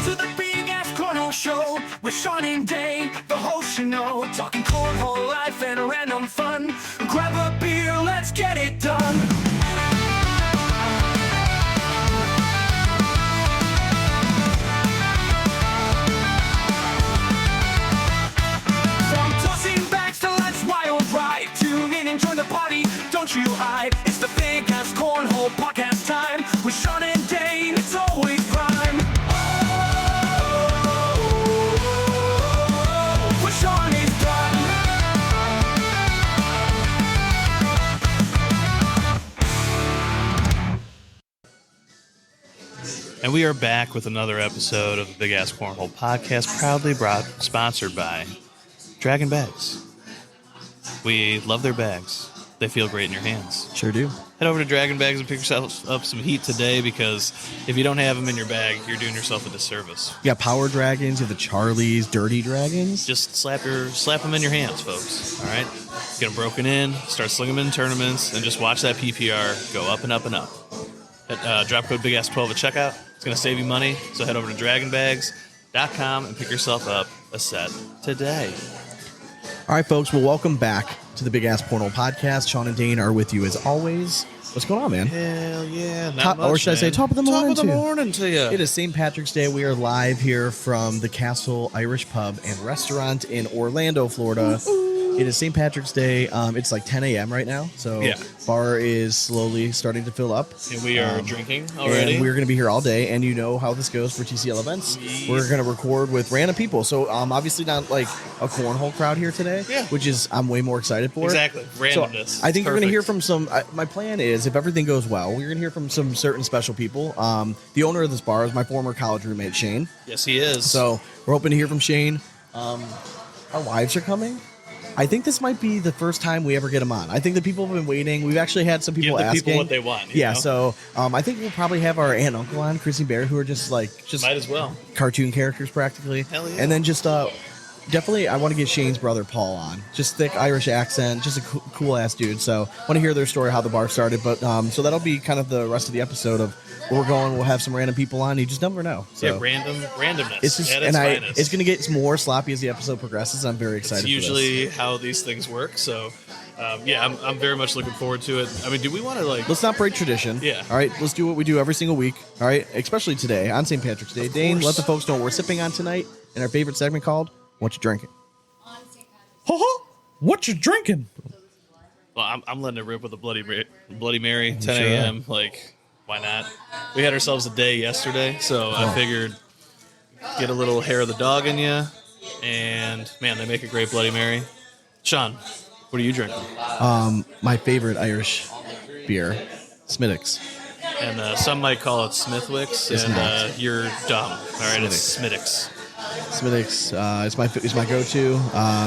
to the Big Ass Cornhole Show with Sean and Dane, the hosts you know, talking cornhole life and random fun. Grab a beer, let's get it done. From tossing bags to let's wild ride, tune in and join the party, don't you hide. It's the Big Ass Cornhole Podcast time with Sean and Dane. It's always prime. When Sean is done. And we are back with another episode of the Big Ass Cornhole Podcast, proudly sponsored by Draggin Bags. We love their bags. They feel great in your hands. Sure do. Head over to Draggin Bags and pick yourself up some heat today, because if you don't have them in your bag, you're doing yourself a disservice. You got Power Dragons, you have the Charlies, Dirty Dragons. Just slap them in your hands, folks. All right? Get them broken in, start slinging them in tournaments, and just watch that PPR go up and up and up. Drop code BIGASS12 at checkout. It's going to save you money, so head over to DraggingBags.com and pick yourself up a set today. All right, folks. Well, welcome back to the Big Ass Cornhole Podcast. Sean and Dane are with you as always. What's going on, man? Hell yeah. Or should I say top of the morning? Top of the morning to you. It is St. Patrick's Day. We are live here from the Castle Irish Pub and Restaurant in Orlando, Florida. It is St. Patrick's Day. It's like 10 a.m. right now, so yeah. Bar is slowly starting to fill up. And we are drinking already. And we're going to be here all day, and you know how this goes for TCL events. Yes. We're going to record with random people, so obviously not like a cornhole crowd here today, which is I'm way more excited for. Exactly, randomness. So I think you're going to hear from some. My plan is, if everything goes well, we're going to hear from some certain special people. The owner of this bar is my former college roommate, Shane. Yes, he is. So we're hoping to hear from Shane. Our wives are coming. I think this might be the first time we ever get them on. I think the people have been waiting. We've actually had some people Give the asking. people what they want. Yeah, know? so I think we'll probably have our aunt and uncle on, Chrissy Bear, who are just might as well cartoon characters practically. Hell yeah. And then just definitely I want to get Shane's brother Paul on. Just thick Irish accent, just a cool ass dude. So I want to hear their story, how the bar started. But so that'll be kind of the rest of the episode of where we're going. We'll have some random people on. You just never know. So yeah, randomness. It's just, it's going to get more sloppy as the episode progresses. I'm very excited. It's usually how these things work. So, I'm very much looking forward to it. I mean, do we want to Let's not break tradition. Yeah. All right. Let's do what we do every single week. All right. Especially today on St. Patrick's Day. Dane, let the folks know what we're sipping on tonight in our favorite segment called "What You Drinking." What you drinking? Well, I'm letting it rip with a Bloody Mary, 10 a.m. Like, why not? We had ourselves a day yesterday, so I figured get a little hair of the dog in you, and man, they make a great Bloody Mary. Sean, what are you drinking? My favorite Irish beer, Smittix. And some might call it Smithwick's, and you're dumb. All right, it's Smittix. Smittix is my go-to.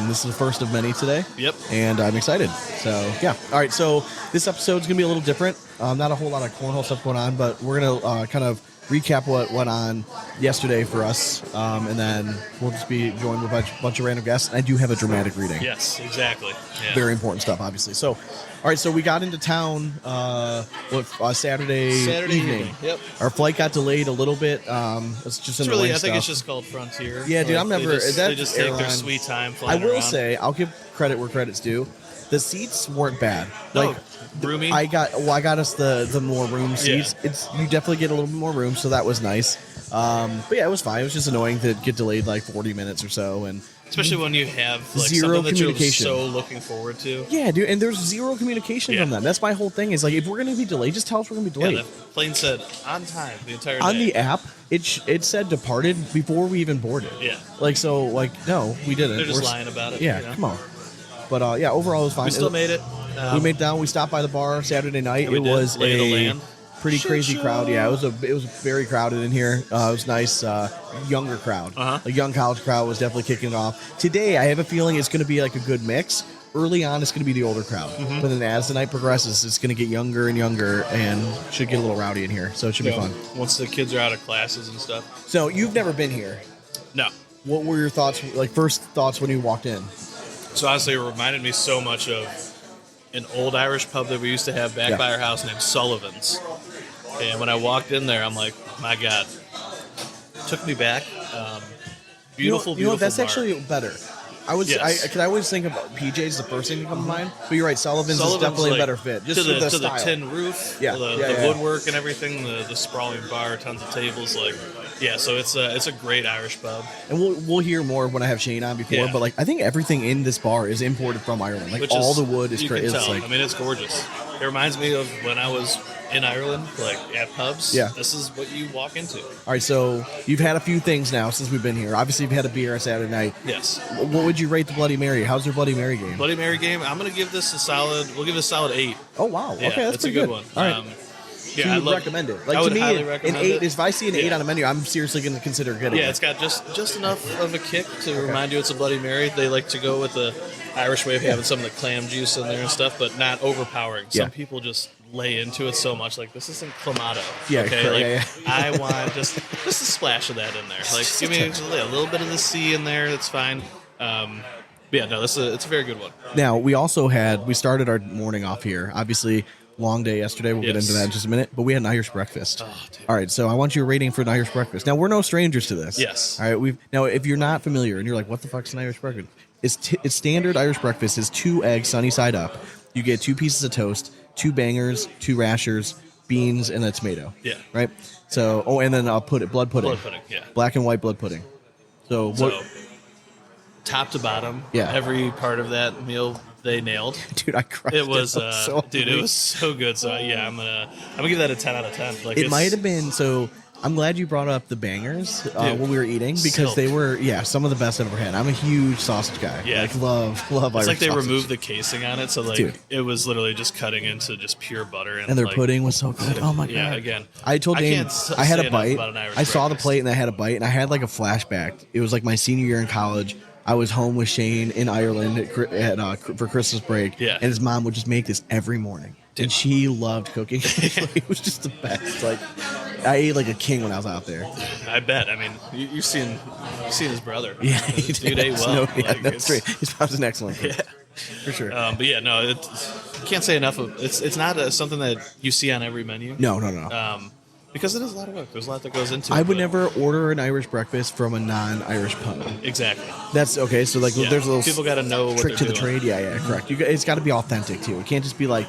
This is the first of many today. Yep. And I'm excited. So, yeah. All right, so this episode's going to be a little different. Not a whole lot of cornhole stuff going on, but we're going to kind of recap what went on yesterday for us, and then we'll just be joined with a bunch of random guests. I do have a dramatic reading. Yes, exactly. Yeah. Very important stuff, obviously. So, all right, so we got into town Saturday evening. Yep. Our flight got delayed a little bit. It's just I think it's just called Frontier. Yeah, dude, I'm never. They just take their sweet time flying I will around. say, I'll give credit where credit's due. The seats weren't bad. No, roomy. I got us the more room seats. Yeah. You definitely get a little bit more room, so that was nice. But yeah, it was fine. It was just annoying to get delayed like 40 minutes or so, and especially when you have like zero something that communication. you're so looking forward to. Yeah, dude, and there's zero communication from them. That's my whole thing. Is like, if we're gonna be delayed, just tell us we're gonna be delayed. Yeah, the plane said on time the entire day. On the app, it said departed before we even boarded. Yeah. No, we didn't. They're just lying about it. Yeah, come on. But overall it was fine. We still made it. We made it down. We stopped by the bar Saturday night. It was a pretty crazy crowd. Yeah, it was very crowded in here. It was nice, younger crowd. A young college crowd was definitely kicking it off. Today, I have a feeling it's going to be like a good mix. Early on, it's going to be the older crowd, but then as the night progresses, it's going to get younger and younger, and should get a little rowdy in here. So it should be fun. Once the kids are out of classes and stuff. So you've never been here. No. What were your thoughts? Like first thoughts when you walked in? So honestly, it reminded me so much of an old Irish pub that we used to have back by our house named Sullivan's. And when I walked in there, I'm like, my God, took me back. Beautiful, you know what, beautiful that's bar. actually better. I was, Yes. I always think about PJ's the first thing to come to mind, but you're right. Sullivan's is definitely like, a better fit. Just to the style. tin roof, Yeah, the woodwork and everything, the sprawling bar, tons of tables, like so it's a great Irish pub. And we'll hear more when I have Shane on before, Yeah. but like I think everything in this bar is imported from Ireland. Like Which all is, the wood is you can crazy. tell. Like, I mean, it's gorgeous. It reminds me of when I was in Ireland, like at pubs. Yeah. This is what you walk into. all right, so you've had a few things now since we've been here. Obviously, you've had a beer on Saturday night. Yes. What would you rate the Bloody Mary? How's your Bloody Mary game? Bloody Mary game. I'm gonna give this a solid. We'll give it a solid 8. Oh wow, Yeah, okay, that's it's a pretty good one. All right. Yeah, So I you love, recommend it. Like I to would me, highly an recommend 8. it. If I see an 8 Yeah. on a menu, I'm seriously going to consider getting Yeah, it. it's got just enough of a kick to remind you it's a Bloody Mary. They like to go with the Irish way of having some of the clam juice in there and stuff, but not overpowering. Yeah. Some people just lay into it so much. Like, this isn't Clamato. Yeah, okay. correct, Like, yeah. I want just a splash of that in there. Like, give me a little bit of the C in there. That's fine. But yeah, no, it's a very good one. Now, we started our morning off here. Obviously, long day yesterday. We'll get Yes. into that in just a minute. But we had an Irish breakfast. Oh, dude. All right, so I want your rating for an Irish breakfast. Now, we're no strangers to this. Yes. All right, now if you're not familiar and you're like, what the fuck's an Irish breakfast? It's standard Irish breakfast is 2 eggs sunny side up. You get 2 pieces of toast, 2 bangers, 2 rashers, beans, and a tomato. Yeah. Right? So, and then I'll put it blood pudding. Blood pudding, yeah. Black and white blood pudding. So, So, what? top to bottom, Yeah. every part of that meal they nailed. Dude, I crushed It was, so dude, it hungry. was so good. So yeah, I'm gonna give that a 10 out of 10. Like, It might have been so. I'm glad you brought up the bangers Dude, when we were eating because silk. they were some of the best I've ever had. I'm a huge sausage guy. Yeah. Like love It's Irish like they sausage. removed the casing on it, so like Dude. it was literally just cutting into just pure butter. and their like, pudding was so good. Oh my god! Yeah, again, I told I Dane can't I had say a enough bite. about an Irish I saw the breakfast. plate and I had a bite and I had like a flashback. It was like my senior year in college. I was home with Shane in Ireland for Christmas break. Yeah. And his mom would just make this every morning. And she loved cooking. It was just the best. Like I ate like a king when I was out there. I bet. I mean, you've seen his brother. Yeah, The dude ate well. No, yeah, Like, that's it's- great. His mom's an excellent cook. Yeah. For sure. But yeah, no, can't say enough of it's not something that you see on every menu. No. Because it is a lot of work. There's a lot that goes into it. I would but- never order an Irish breakfast from a non-Irish pub. Exactly. That's okay. So like, Yeah. there's a little People got to know what trick to they're the doing. trade. Yeah, correct. It's got to be authentic too. It can't just be like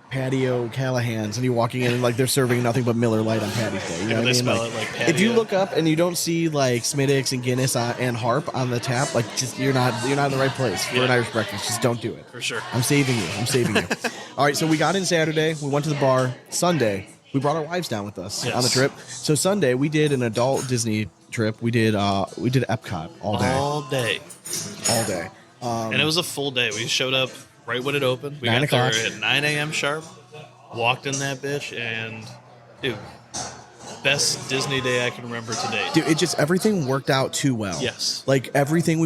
Patio Callahan's and you're walking in and like they're serving nothing but Miller Lite on Patty's Day. You know Yeah, what I they mean? spell Like, it like if you patio. look up and you don't see like Smittix and Guinness and Harp on the tap, like just you're not in the right place for an Yeah. Irish breakfast. Just don't do it. For sure. I'm saving you. All right, so we got in Saturday. We went to the bar. Sunday, we brought our wives down with us Yes. on the trip. So Sunday, we did an adult Disney trip. We did Epcot all day. All day. And it was a full day. We showed up right when it opened. We 9 got o'clock. there at 9 a.m. sharp. Walked in that bitch, and dude, best Disney day I can remember to date. Dude, it just everything worked out too well. Yes. Like everything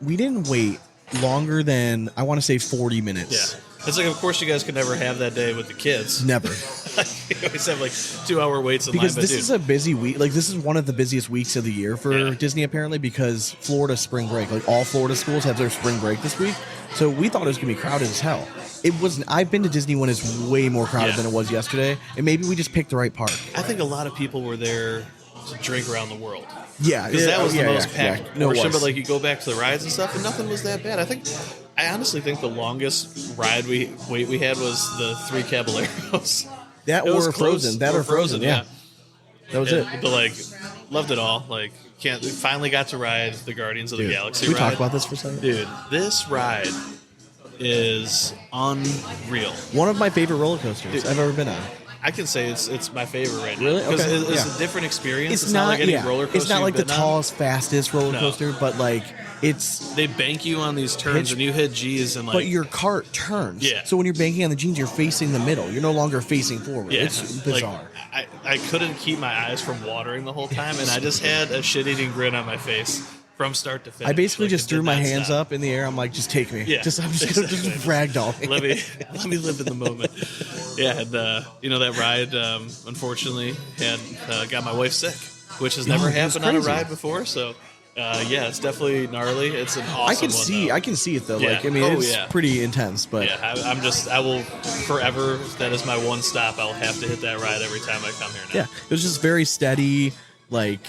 we didn't wait longer than I want to say 40 minutes. Yeah. It's like, of course, you guys could never have that day with the kids. Never. You always have like 2-hour waits in Because line. this but is a busy week. Like this is one of the busiest weeks of the year for Yeah. Disney apparently because Florida spring break. Like all Florida schools have their spring break this week. So we thought it was gonna be crowded as hell. It wasn't. I've been to Disney when it's way more crowded Yeah. than it was yesterday, and maybe we just picked the right park. I think a lot of people were there to drink around the world. Yeah, Because that was the most yeah. packed No, it portion, was. but like you go back to the rides and stuff, and nothing was that bad. I honestly think the longest wait we had was the 3 Caballeros. that It was or close. Frozen. That or Frozen. Yeah, that was it. But like, loved it all. Like, finally got to ride the Guardians of the Dude, Galaxy can we ride. talk about this for a second? Dude, this ride is unreal. One of my favorite roller coasters Dude. I've ever been on. I can say it's my favorite right now. Really? Because Okay, it's yeah. a different experience. It's not like any roller coaster It's not like the you've been on. tallest, fastest roller No. coaster, but like it's. They bank you on these turns, Hitch- and you hit G's and like. But your cart turns. Yeah. So when you're banking on the jeans, you're facing the middle. You're no longer facing forward. yeah, It's bizarre. Like, I couldn't keep my eyes from watering the whole time, and I just had a shit-eating grin on my face from start to finish. I basically Like, just it threw did my not hands stop. up in the air. I'm like, just take me. Yeah, I'm just gonna just ragdoll me. let me live in the moment. Yeah, and that ride unfortunately had got my wife sick, which has never it was happened on a crazy. ride before. So yeah, it's definitely gnarly. It's an awesome. I can see it though. Yeah. Like I mean, Oh, it's yeah. pretty intense. But Yeah, I will forever. That is my one stop. I'll have to hit that ride every time I come here now. yeah, it was just very steady. Like,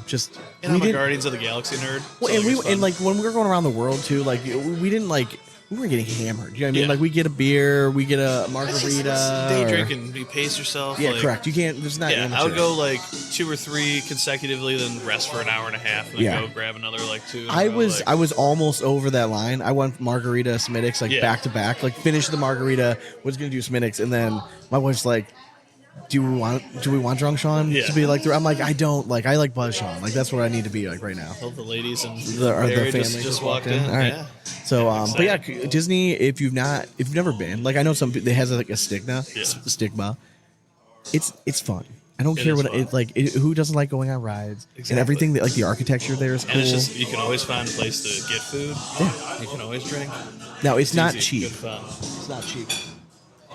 just And I'm a Guardians of the Galaxy nerd. Well, so and like when we were going around the world too, like we didn't like we were getting hammered. You know what I mean? Yeah. Like we get a beer, we get a margarita. day or- drinking, you pace yourself. Yeah, like, correct. You can't. There's not. Yeah, amateur. I would go like 2 or 3 consecutively, then rest for an hour and a half, and then Yeah. go grab another like 2. I was almost over that line. I went margarita Smittix like Yeah. back to back. Like finished the margarita, was gonna do Smittix, and then my wife's like, do we want Drunk Sean Yeah. to be like? I'm like, I don't like. I like Buzz Sean. Like that's what I need to be like right now. All the ladies and The Barry family just walked in. All right. Yeah. So, but yeah, Exciting. Disney. If you've never been, like I know some, it has like a stigma. Yeah. Stigma. It's fun. I don't It care is what fun. it like. Who doesn't like going on rides and Exactly. everything? That like the architecture there is cool. And it's just, you can always find a place to get food. You can always drink. Now it's not easy, cheap. Good fun. It's not cheap.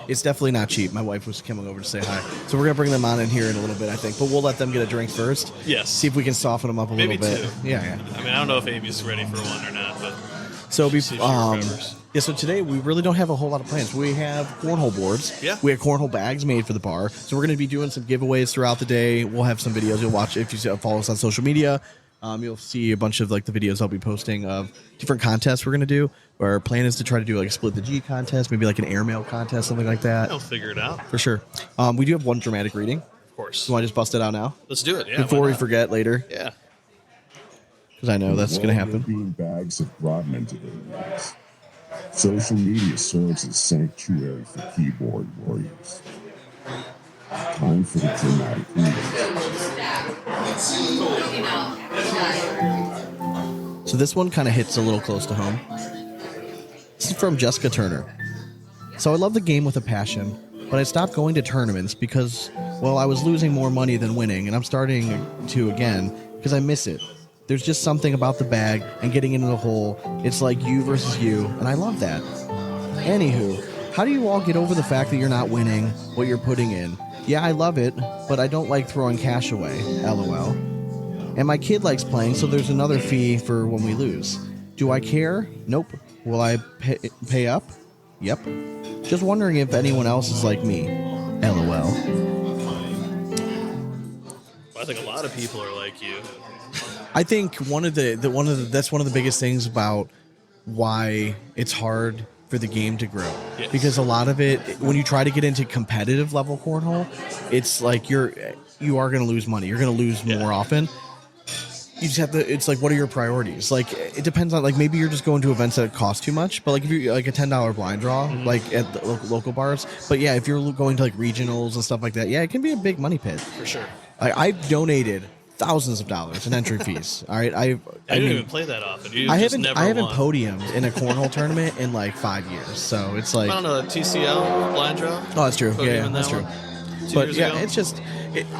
It's definitely not cheap. My wife was coming over to say hi, so we're gonna bring them on in here in a little bit, I think. But we'll let them get a drink first. Yes. See if we can soften them up a Maybe little bit. 2. Yeah. I mean, I don't know if Amy's ready for one or not, but So see if she recovers. yeah. So today we really don't have a whole lot of plans. We have cornhole boards. Yeah. We have cornhole bags made for the bar. So we're going to be doing some giveaways throughout the day. We'll have some videos you'll watch if you follow us on social media. You'll see a bunch of like the videos I'll be posting of different contests we're going to do. Our plan is to try to do like a split the G contest, maybe like an airmail contest, something like that. I'll figure it out. For sure. We do have one dramatic reading. Of course. You want to just bust it out now? Let's do it. Yeah. Before why we not? forget later, Yeah. because I know that's going to happen. Draggin Bags have brought mental illness. Social media serves as sanctuary for keyboard warriors. Time for the dramatic reading. So this one kind of hits a little close to home. This is from Jessica Turner. So I love the game with a passion, but I stopped going to tournaments because, well, I was losing more money than winning, and I'm starting to again because I miss it. There's just something about the bag and getting into the hole. It's like you versus you, and I love that. Anywho, how do you all get over the fact that you're not winning what you're putting in? Yeah, I love it, but I don't like throwing cash away. LOL. And my kid likes playing, so there's another fee for when we lose. Do I care? Nope. Will I pay up? Yep. Just wondering if anyone else is like me. LOL. I think a lot of people are like you. I think that's one of the biggest things about why it's hard for the game to grow. Yes. Because a lot of it, when you try to get into competitive level cornhole, it's like you are going to lose money. You're going to lose more often. You just have to. It's like, what are your priorities? Like, it depends on, like, maybe you're just going to events that cost too much. But like, if you're like a $10 blind draw, like at the local bars. But yeah, if you're going to like regionals and stuff like that, yeah, it can be a big money pit. For sure. I've donated thousands of dollars in entry fees. All right, I don't mean, even play that often. You I just haven't never I haven't won. podiumed in a cornhole tournament in like 5 years. So it's like, I don't know, TCL blind draw? oh, that's true. Podium Yeah, in that's that true. one? 2 But years yeah, ago? it's just,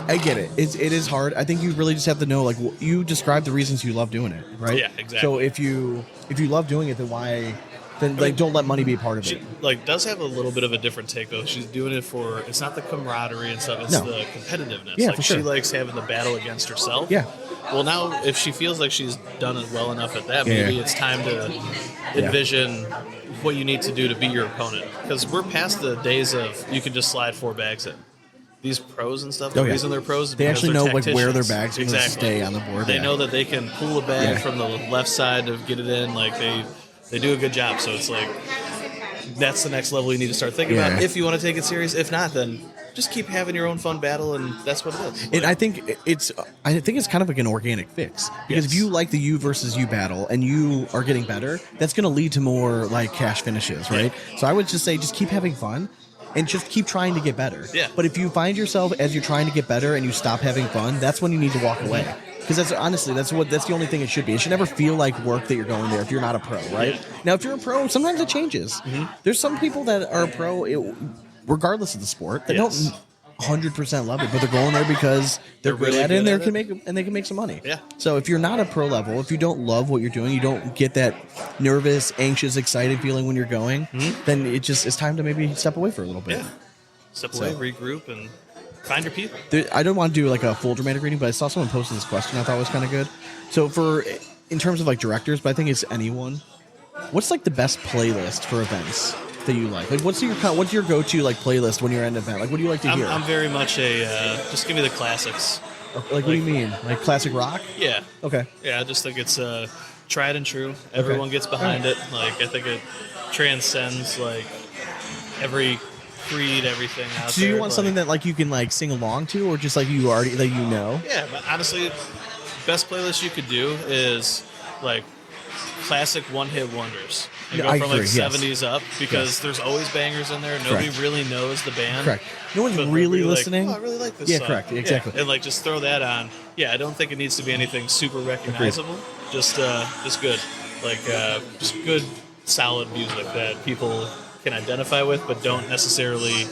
I get it. It is hard. I think you really just have to know, like, you describe the reasons you love doing it, right? Yeah, exactly. So if you love doing it, then why? Then like, don't let money be a part of She it. like does have a little bit of a different take though. She's doing it for, it's not the camaraderie and stuff, it's No. the competitiveness. Yeah, like for she sure. likes having the battle against herself. Yeah. Well, now if she feels like she's done it well enough at that, Yeah. maybe it's time to envision what you need to do to beat your opponent. Because we're past the days of you can just slide 4 bags in. These pros and stuff, the Oh, yeah. reason they're pros is They because actually they're know like where their tacticians. bags are going to stay on the board. They Yeah. know that they can pull a bag Yeah. from the left side to get it in. Like they do a good job. So it's like that's the next level you need to start thinking Yeah. about if you want to take it serious. If not, then just keep having your own fun battle, and that's what it is. And I think it's kind of like an organic fix because if Yes. you like the you versus you battle and you are getting better, that's going to lead to more like cash finishes, right? So I would just say just keep having fun and just keep trying to get better. Yeah. But if you find yourself as you're trying to get better and you stop having fun, that's when you need to walk away. Because that's the only thing it should be. It should never feel like work that you're going there if you're not a pro, right? Yeah. Now, if you're a pro, sometimes it changes. There's some people that are a pro, regardless of the sport, they Yes. don't 100% love it, but they're going there because they're good really at it and good they at can make some money. Yeah. So if you're not a pro level, if you don't love what you're doing, you don't get that nervous, anxious, excited feeling when you're going, then it's time to maybe step away for a little bit. Yeah. Step away, regroup, and find your people. I don't want to do like a full dramatic reading, but I saw someone posted this question I thought was kind of good. So in terms of like directors, but I think it's anyone. What's like the best playlist for events that you like? Like what's your go-to like playlist when you're at an event? Like what do you like to hear? I'm very much a just give me the classics. Like, what do you mean? Like classic rock? Yeah. Okay. Yeah, I just think it's tried and true. Everyone gets behind it. Like, I think it transcends like every creed, everything out So there. do you want something that like you can like sing along to, or just like you already that you know? Yeah, but honestly, best playlist you could do is like classic one-hit wonders and Yeah, go I from agree, like yes. 70s up because there's always bangers in there. Nobody Correct. really knows the band. Correct. No one's But they'll really be like, listening. "Oh, I really like this Yeah, song." correct. Exactly. Yeah, and like just throw that on. Yeah, I don't think it needs to be anything super recognizable. Just good. Like just good, solid music that people can identify with, but don't necessarily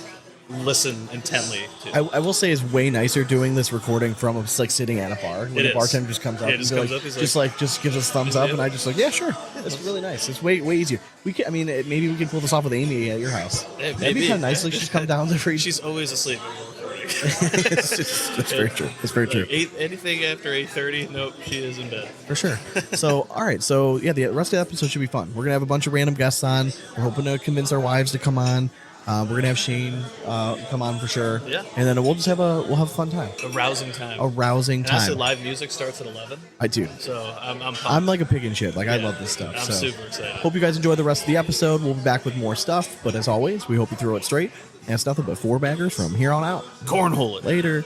listen intently to. I will say it's way nicer doing this recording from like sitting at a bar when It the is. bartender just comes up Yeah, and just be comes like, up, he's just gives us thumbs up, and I just like, yeah, sure, it's really nice. It's way easier. We can, I mean, maybe we can pull this off with Amy at your house. Hey, That'd be maybe. kind of nice. Like she's come down there for each. She's always asleep when we're recording. It's very true. It's very true. Anything after 8:30, nope, she is in bed. For sure. So, all right. So, yeah, the rest of the episode should be fun. We're going to have a bunch of random guests on. We're hoping to convince our wives to come on. We're going to have Shane come on for sure. Yeah. And then we'll have a fun time. A rousing time. A rousing And honestly, time. live music starts at 11, I do. so I'm pumped. I'm like a pig in shit. Like, I Yeah, love this stuff. I'm so. super excited. Hope you guys enjoy the rest of the episode. We'll be back with more stuff. But as always, we hope you throw it straight. And it's nothing but 4 baggers from here on out. Cornhole it. Later.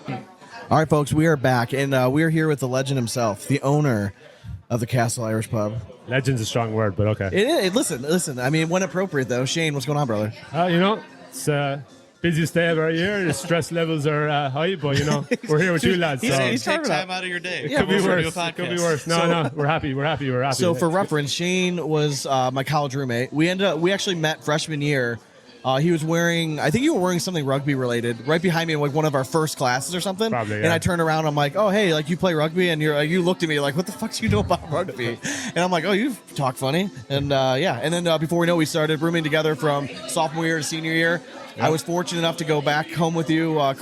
All right, folks, we are back. And we are here with the legend himself, the owner of the Castle Irish Pub. Legend's a strong word, but okay. Listen. I mean, when appropriate, though. Shane, what's going on, brother? It's busiest day of our year. The stress levels are high, but we're here with you lads. So he's Take talking about- time out of your day. Yeah, could be Before we do a worse. It could be podcast. worse. No, we're happy. We're happy. So, for reference, Shane was my college roommate. We actually met freshman year. He was wearing, I think you were wearing something rugby related, right behind me in like one of our first classes or something. Probably, And yeah. I turned around, I'm like, oh hey, like you play rugby, and you looked at me like, what the fuck do you know about rugby? And I'm like, oh, you talk funny, and yeah. And then before we know, we started rooming together from sophomore year to senior year. I was fortunate enough to go back home with you for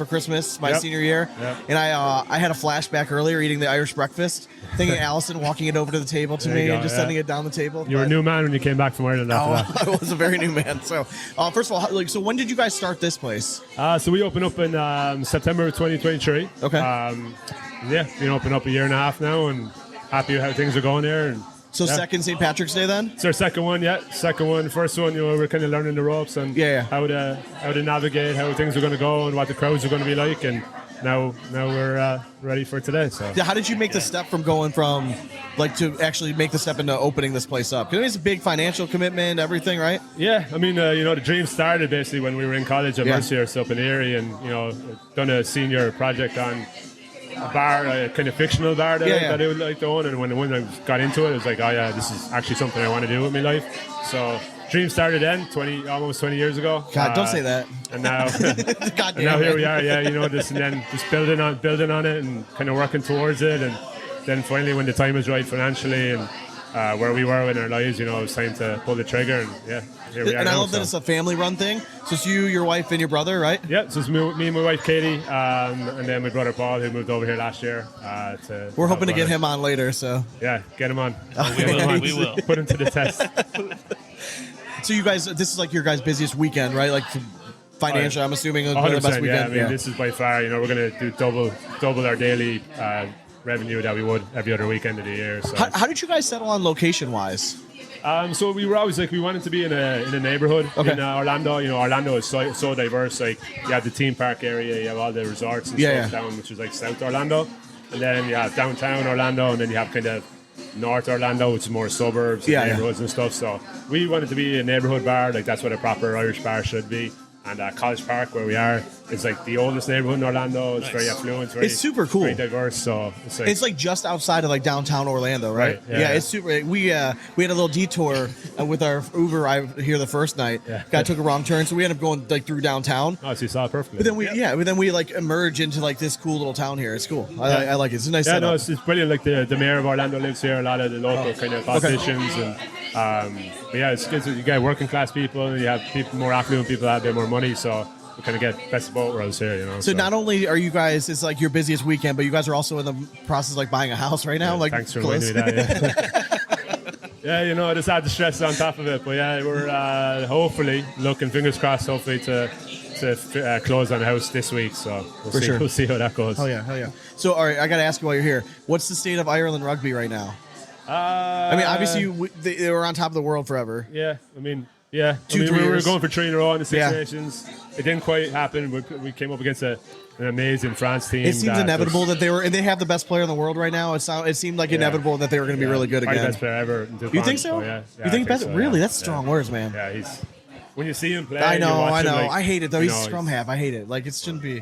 Christmas my Yep. senior year, Yep. and I had a flashback earlier eating the Irish breakfast, thinking Allison walking it over to the table to There you me go, and just yeah. sending it down the table. You were a But- new man when you came back from Ireland after that. I was a very new man. So, first of all, so when did you guys start this place? So we opened up in September of 2023. Okay. Been open up a year and a half now, and happy with how things are going there. And So yeah. second St. Patrick's Day then? It's our second one, yeah. Second one. First one, we're kind of learning the ropes and Yeah. how to navigate, how things are going to go, and what the crowds are going to be like. And now we're ready for today. So Yeah, how did you make the step from going from like to actually make the step into opening this place up? Because it's a big financial commitment, everything, right? yeah, I mean, the dream started basically when we were in college at Yeah. Mercier, up in Erie, and done a senior project on a bar, a kind of fictional bar that, Yeah. that I would like to own. And when I got into it, it was like, oh yeah, this is actually something I want to do with my life. So dream started then, almost 20 years ago. God, don't say that. And now, God and now damn here it. we are. Yeah, this and then just building on it and kind of working towards it. And then finally, when the time was right financially and where we were in our lives, it was time to pull the trigger. And yeah, here we are. And I now, love that it's a family-run thing. So it's you, your wife, and your brother, right? Yeah, so it's me and my wife Katie, and then my brother Paul, who moved over here last year. We're hoping to help get run it. him on later. So, Yeah, get him on. We Get him will. on. We will. Put him to the test. so you guys, this is like your guys' busiest weekend, right? Like financial, I'm assuming, the best 100%. weekend. Yeah, I mean, this is by far. We're going to do double our daily revenue that we would every other weekend of the year. So. How did you guys settle on location-wise? So we were always we wanted to be in a neighborhood Okay. in Orlando. Orlando is so diverse. Like you have the theme park area, you have all the resorts and Yeah, stuff down, which is like South Orlando, and then you have downtown Orlando, and then you have kind of North Orlando, which is more suburbs, and Yeah, yeah. neighborhoods and stuff. So we wanted to be a neighborhood bar. Like that's what a proper Irish bar should be. And College Park, where we are, is like the oldest neighborhood in Orlando. It's very affluent. It's super cool. Very diverse. So It's like just outside of like downtown Orlando, right? Right, yeah. It's super. We had a little detour with our Uber ride here the first night. Yeah. Guy took a wrong turn, so we ended up going like through downtown. oh, so you saw it perfectly. But then we like emerge into like this cool little town here. It's cool. I like it. It's a nice Yeah, setup. no, it's brilliant. Like the mayor of Orlando lives here. A lot of the local kind of politicians, and but yeah, it's good. You get working class people, and you have people, more affluent people that have a bit more money. So you kind of get best of both worlds here. So not only are you guys, it's like your busiest weekend, but you guys are also in the process of like buying a house right now. Yeah, Like thanks for close. reminding me that. Yeah, I just had the stress on top of it. But yeah, we're hopefully looking, fingers crossed, hopefully to to close on a house this week, so For sure. we'll see how that goes. Hell yeah. So, all right, I got to ask you while you're here, what's the state of Ireland rugby right now? I mean, obviously, they were on top of the world forever. Yeah, I mean, yeah. 2-3 we were years. going for 3 in a row in the Six Yeah. Nations. It didn't quite happen. We came up against an amazing France team. It seems inevitable that they have the best player in the world right now. It seemed like inevitable that they were going to be really good Probably again. best player ever. Until You think so? Yeah. You think best? so, Really? yeah. That's strong words, man. Yeah, he's. When you see him play, I know. you watch him, like, I hate it though. you He's know, scrum half. I hate it. Like it shouldn't be.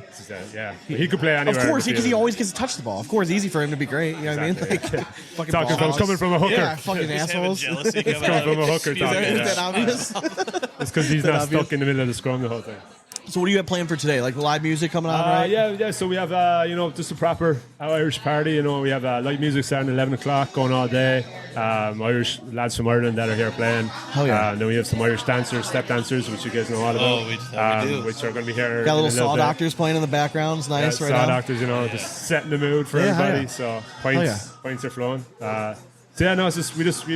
Yeah, he could play anywhere. Of course, in the because he field. always gets to touch the ball. Of course, easy for him to be great. You know what I mean? Exactly, Like, fucking Talking ball from coming from a hooker. Yeah, fucking He's having assholes. jealousy It's coming coming out from of a his hooker speech. talking. Is Yeah. that obvious? It's because he's that not obvious? stuck in the middle of the scrum the whole thing. So what do you have planned for today? Like live music coming on, right? Yeah. So we have, just a proper Irish party. You know, we have light music starting at 11 o'clock, going all day. Irish lads from Ireland that are here playing. Hell yeah. And then we have some Irish dancers, step dancers, which you guys know all about. Oh, we do. Which are going to be here. Got in little saw bit. doctors playing in the background. It's nice Yeah, right saw now. doctors, just setting the mood for Yeah, hell everybody. yeah. So Hell points are flowing. It's just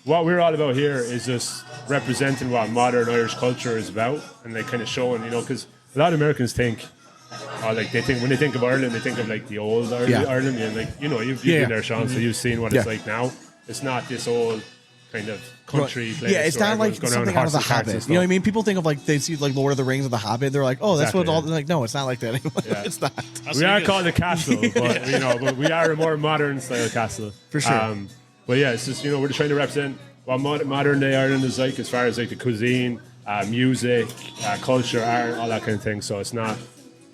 what we're all about here is just representing what modern Irish culture is about, and like kind of showing, because a lot of Americans think. When they think of Ireland, they think of like the old Ireland. Yeah. Ireland, and like you've Yeah. been there, Sean, so you've seen what Yeah. it's like now. It's not this old kind of country place. Yeah, it's where not like everyone's going around something out of the horse and carts and Hobbit. stuff. You know what I mean? People think of like they see like Lord of the Rings of the Hobbit. They're like, oh, that's Exactly, what all. yeah. Like, no, it's not like that anymore. Yeah. It's not. That's We are good. called a castle, but but we are a more modern style castle For sure. But yeah, it's just we're just trying to represent what modern day Ireland is like as far as like the cuisine, music, culture, art, all that kind of thing. So it's not.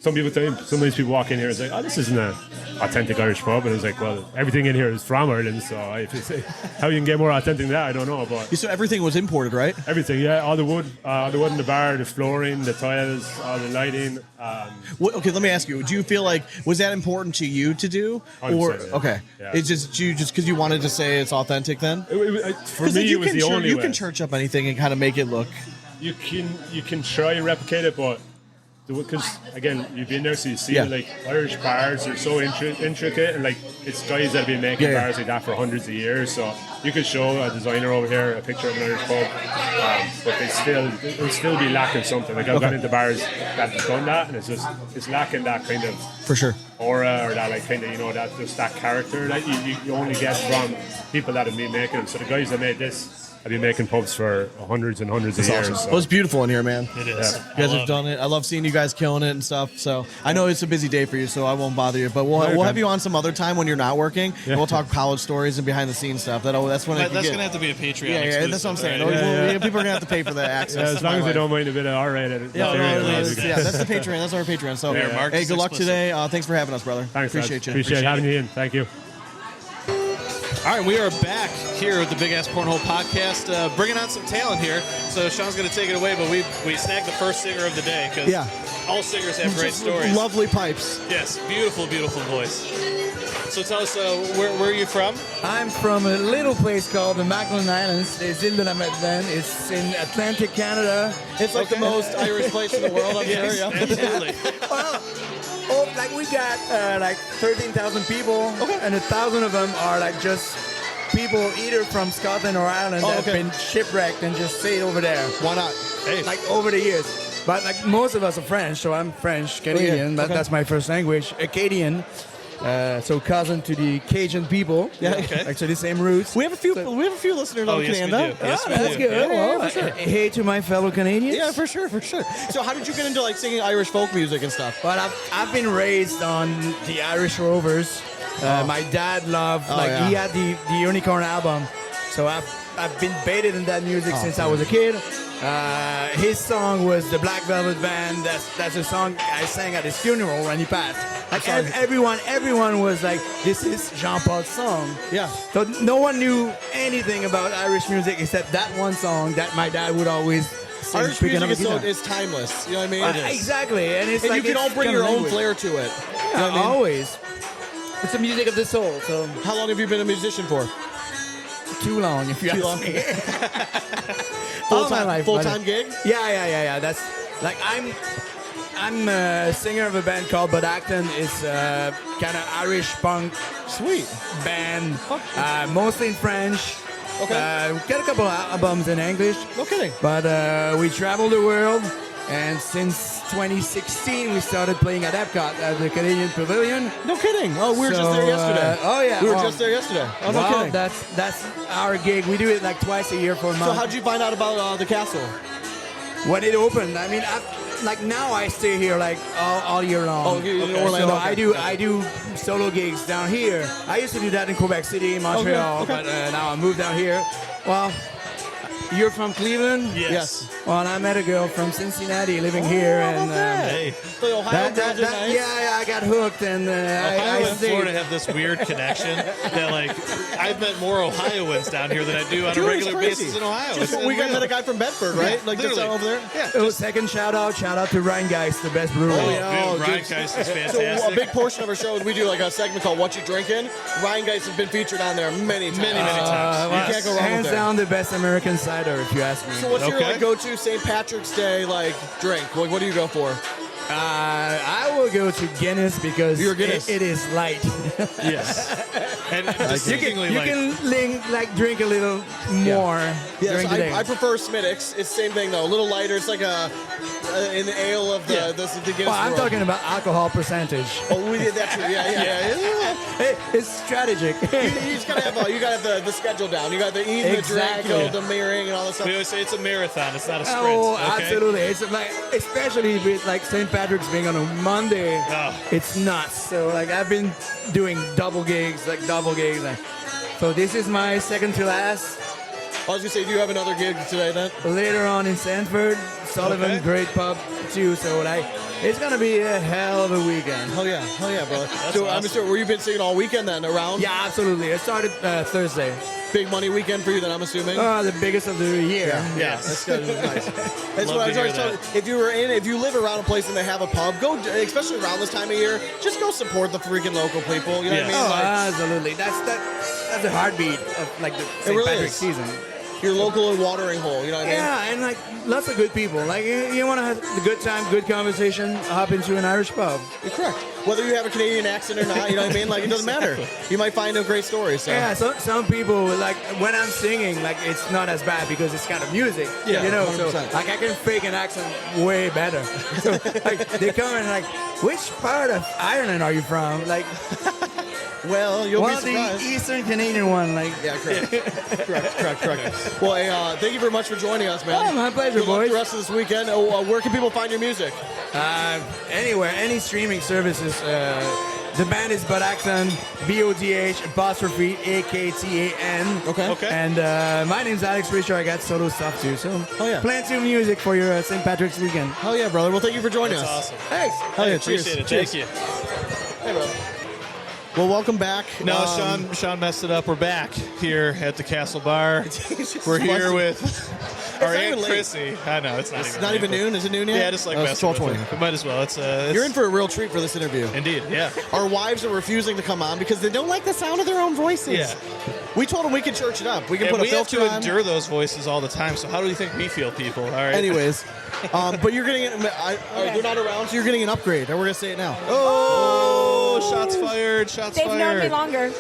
Sometimes people walk in here and say, "Oh, this isn't an authentic Irish pub," and it's like, well, everything in here is from Ireland. So if you say how you can get more authentic than that, I don't know, but. So everything was imported, right? Everything, yeah. All the wood in the bar, the flooring, the tiles, all the lighting. Okay, let me ask you. Do you feel like was that important to you to do, 100%, or yeah. okay, Yeah. it's just because you wanted to say it's authentic then? For me, it was the only you way. can church up anything and kind of make it look. You can try and replicate it, but because again, you've been there, so you see Yeah. like Irish bars are so intricate, and like it's guys that have been making Yeah, yeah. bars like that for hundreds of years. So you could show a designer over here a picture of an Irish pub, but it'll still be lacking something. Like I've gone into bars that have done that, and it's lacking that kind of For sure. aura or that like kind of that just that character that you only get from people that have been making them. So the guys that made this have been making pubs for hundreds and hundreds of years. So. Well, it's beautiful in here, man. It is. Yeah. You guys I have love done it. I love seeing you guys killing it and stuff. So I know it's a busy day for you, so I won't bother you. But we'll have you on some other time when you're not working. And we'll talk college stories and behind the scenes stuff. That's when That's it can going to have to be a Patreon. Yeah, that's what I'm saying. exclusive, right? People are gonna have to pay for the access. Yeah, as to long my as they life. don't mind a bit of R-rated. Yeah, That's that's the Patreon. That's our Patreon. So, Yeah, Mark hey, is good luck explicit. today. Thanks for having us, brother. Thanks, Appreciate lads. you. Appreciate having you in. Thank you. All right, we are back here at the Big Ass Cornhole Podcast, bringing on some talent here. So Sean's going to take it away, but we snagged the first singer of the day because Yeah. all singers have great Just stories. Lovely pipes. Yes, beautiful, beautiful voice. So tell us, where are you from? I'm from a little place called the Macklin Islands. Les Îles de la Madeleine. It's in Atlantic Canada. It's like the most Irish place in the world, I'm sure. Yeah. Absolutely. Well, like we got like 13,000 people, and 1,000 of them are like just people either from Scotland or Ireland that have been shipwrecked and just stayed over there. Why not? Hey. Like over the years. But like most of us are French, so I'm French Canadian. Okay. That's my first language. Acadian, so cousin to the Cajun people. Yeah, okay. Actually, same roots. We have a few listeners Oh, on yes, we Canada. do. Yes, we That's do. good. Yeah, Well, for sure. Hey to my fellow Canadians. Yeah, for sure. So how did you get into like singing Irish folk music and stuff? But I've been raised on the Irish Rovers. My dad loved he had the Unicorn album, so I've been baited in that music since I was a kid. His song was the Black Velvet Band. That's a song I sang at his funeral when he passed. Like everyone was like, "This is Jean-Paul's song." Yeah. So no one knew anything about Irish music except that one song that my dad would always sing. Irish picking music up a guitar. is timeless. You know what I mean? Exactly, and it's And like you can all it's bring kind your of own language. flair to it. Yeah, You know what I mean? always. It's the music of the soul. So How long have you been a musician for? too long, if you Too ask long. me. All my life, Full but- time gig? Yeah. That's like I'm a singer of a band called Bud Acton. It's a kind of Irish punk Sweet. band, mostly in French. Okay. We got a couple of albums in English, No kidding. but we travel the world. And since 2016, we started playing at Epcot at the Canadian Pavilion. No kidding. Oh, we were just there yesterday. Oh yeah, We were just there yesterday. Oh, no well, kidding. that's our gig. We do it like twice a year for a month. So how'd you find out about the castle? When it opened, I mean, like now I stay here like all year long. Oh, you're in Orlando. So Okay. I do solo gigs down here. I used to do that in Quebec City, Montreal, Okay. but now I moved down here. Well, you're from Cleveland? Yes. Well, I met a girl from Cincinnati living here, and Hey, The Ohio girls are nice. yeah, I got hooked, and Ohio I and stayed. Florida have this weird connection that, like, I've met more Ohioans down here than I do on Dude, a it's regular crazy. basis in Ohio. Just, It's we got unreal. met a guy from Bedford, right? Yeah, like just literally. over there. Yeah. Oh, second shout out to Ryan Geist, the best brewer. Oh, yeah. Dude, Ryan dude. Geist is So fantastic. a big portion of our show, we do like a segment called "What You Drinking." Ryan Geist has been featured on there many times. Many times. You can't go wrong Hands with that. down the best American cider, if you ask me. So what's your Okay. like go-to St. Patrick's Day like drink? Like, what do you go for? I will go to Guinness because You're Guinness. it is light. Yes. And you distinctly, can drink a little more during the day. I prefer Smittix. It's the same thing though, a little lighter. It's like in the ale of the Guinness well, I'm world. talking about alcohol percentage. Oh, we did that too. Yeah. Hey, it's strategic. You just gotta have the schedule down. You got the eat, the drink, Exactly. the mirroring, and all that stuff. we always say it's a marathon. It's not a sprint. Oh, okay? absolutely! It's like, especially with like St. Patrick's being on a Monday, Oh. it's nuts. So like I've been doing double gigs. Like, so this is my second to last. I was gonna say, do you have another gig today then? Later on in Sanford, Sullivan, Okay. great pub too. So like, it's gonna be a hell of a weekend. Hell yeah, brother. So I'm awesome. sure, were you been singing all weekend then around? Yeah, absolutely. I started Thursday. Big money weekend for you then, I'm assuming. The biggest of the year. Yes. That's good. Nice. That's Love what I to was always hear telling. If you live around a place and they have a pub, go, especially around this time of year, just go support the freaking local people. You know Yes. what I mean? Oh, Like, absolutely. That's the heartbeat of like the St. really Patrick's is. season. your local watering hole. You know what I mean? Yeah, and like lots of good people. Like you want to have the good time, good conversation. Hop into an Irish pub. You're correct. Whether you have a Canadian accent or not, you know what I mean? Like, it doesn't matter. You might find a great story. So. Yeah, some people like when I'm singing, like it's not as bad because it's kind of music. Yeah, you know. So 100%. like I can fake an accent way better. So like they come and like, which part of Ireland are you from? Like, Well, you'll well, be the surprised. Eastern Canadian one. Like, Yeah, correct. Well, hey, thank you very much for joining us, man. Oh, my pleasure, Good luck boys. the rest of this weekend. Where can people find your music? anywhere, any streaming services. The band is Bodachtan, BODH AKTAN. Okay. And my name's Alex Richer. I got solo stuff too. So Oh, yeah. plenty of music for your St. Patrick's weekend. Hell yeah, brother. Well, thank you for joining That's us. awesome. Thanks. Hell yeah, Appreciate it. cheers. Thank you. Hey, brother. Well, welcome back. No, Sean messed it up. We're back here at the Castle Bar. We're here with our not Aunt even late. Chrissy. I know, it's not It's even not late, even but- noon. Is it noon yet? Yeah, just like Oh, it's messing with 12:20. it. We might as well. It's You're in for a real treat for this interview. Indeed, yeah. Our wives are refusing to come on because they don't like the sound of their own voices. Yeah. We told them we can church it up. We can And put a we have filter to on. endure those voices all the time, so how do you think we feel, people? All right. Anyways, but you're getting they're not around, so you're getting an upgrade. And we're gonna say it now. Oh, shots fired! Shots They've fired! known me longer.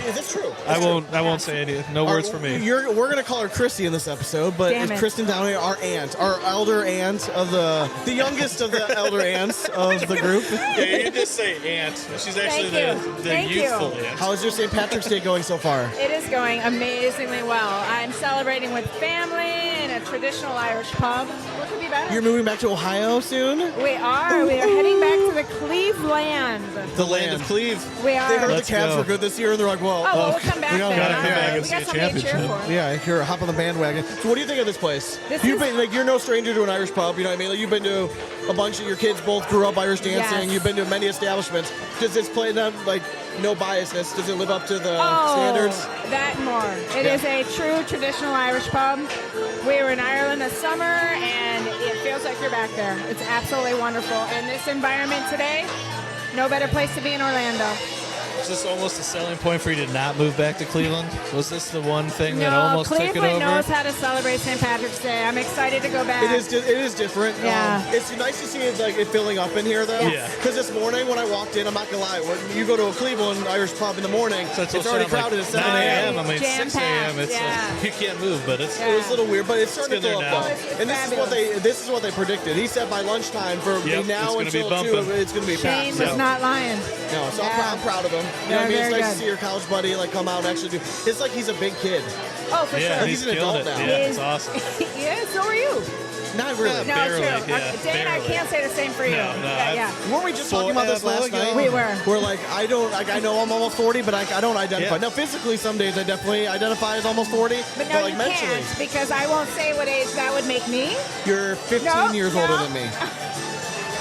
Is this true? I won't say anything. No words for me. We're gonna call her Chrissy in this episode, but Damn it's it. Kristen Downey, our aunt, our elder aunt of the youngest of the elder aunts of the group. Yeah, you just say aunt. She's actually Thank you. the Thank you. youthful aunt. How's your St. Patrick's Day going so far? It is going amazingly well. I'm celebrating with family in a traditional Irish pub. What could be better? You're moving back to Ohio soon? We are. We are heading back to the Cleveland. The land of Cleve. We They heard are. Let's the Cavs go. were good this year, and they're like, well, Oh, well, we'll come back we gotta then. come back and We see got a something to cheer championship. for. yeah, here, hop on the bandwagon. So, what do you think of this place? This You've is- been like, you're no stranger to an Irish pub. You know what I mean? Like, you've been to a bunch of your kids both grew up Irish dancing. Yes. You've been to many establishments. Does this play not like no biasness? Does it live up to the Oh, standards? that and more. It Yeah. is a true traditional Irish pub. We were in Ireland this summer, and it feels like you're back there. It's absolutely wonderful. In this environment today, no better place to be in Orlando. Was this almost a selling point for you to not move back to Cleveland? Was this the one thing that almost Cleveland took it over? knows how to celebrate St. Patrick's Day. I'm excited to go back. It is different. Yeah. It's nice to see it filling up in here though. Yeah. Because this morning when I walked in, I'm not gonna lie, when you go to a Cleveland Irish pub in the morning, So it's already crowded at 7 9 a.m. a.m. I mean, it's 6 a.m. It's you can't move, but it's It was a little weird, but it's starting to It's fill good up there though. now. And this is what they predicted. He said by lunchtime for Yep, now it's gonna until be 2, bumping. it's gonna be Shane packed. was not lying. No, so Yeah. I'm proud of him. You know Yeah, what I mean? It's very nice to good. see your college buddy come out and actually do. It's like he's a big kid. Oh, for yeah, sure. he's an killing adult it. now. Yeah, He it's is. awesome. Yeah, so are you. Not really. No, barely, true. yeah, Dane, I barely. can't say the same for you. No, yeah. Weren't we just talking about this last night? We were. We're like, I know I'm almost 40, but I don't identify. Yeah. Now, physically, some days I definitely identify as almost 40, But no, like you mentally, can't, because I won't say what age that would make me. you're 15 No, years no. older than me.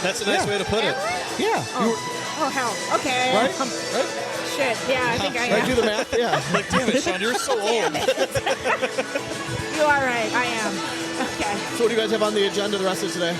That's a nice Yeah. way to put it. Yeah. Oh, hell. Okay. Right? Right? Shit. Yeah, I think I Did I do am. the math? Yeah. Like, damn it, Sean, you're so old. You are right. I am. Okay. So what do you guys have on the agenda the rest of today?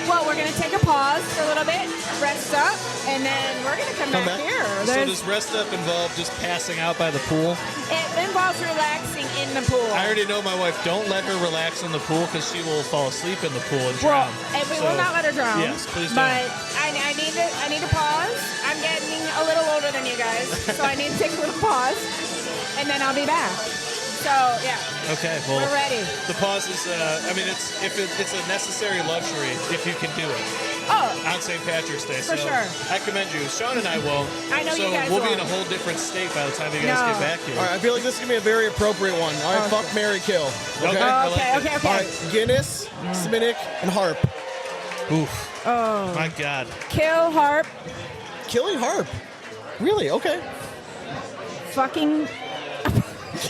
Well, we're going to take a pause for a little bit, rest up, and then we're going to come back back? here. So There's- does rest up involve just passing out by the pool? It involves relaxing in the pool. I already know my wife. Don't let her relax in the pool because she will fall asleep in the pool and Well, drown. and we So- will not let her drown. Yes, please don't. But I need to pause. I'm getting a little older than you guys, so I need to take a little pause, and then I'll be back. So yeah, Okay, well, we're ready. the pause is. I mean, it's a necessary luxury if you can do it Oh, on St. Patrick's Day. For so sure. I commend you. Sean and I won't. I know so you guys we'll be in a won't. whole different state by the time you guys No. get back here. All right, I feel like this is going to be a very appropriate one. All right, fuck, marry, kill. Okay? I like okay, it. okay, All okay. right, Guinness, Sminnick, and Harp. Oof. Oh, My God. kill Harp, Killing Harp. Really? Okay. fucking.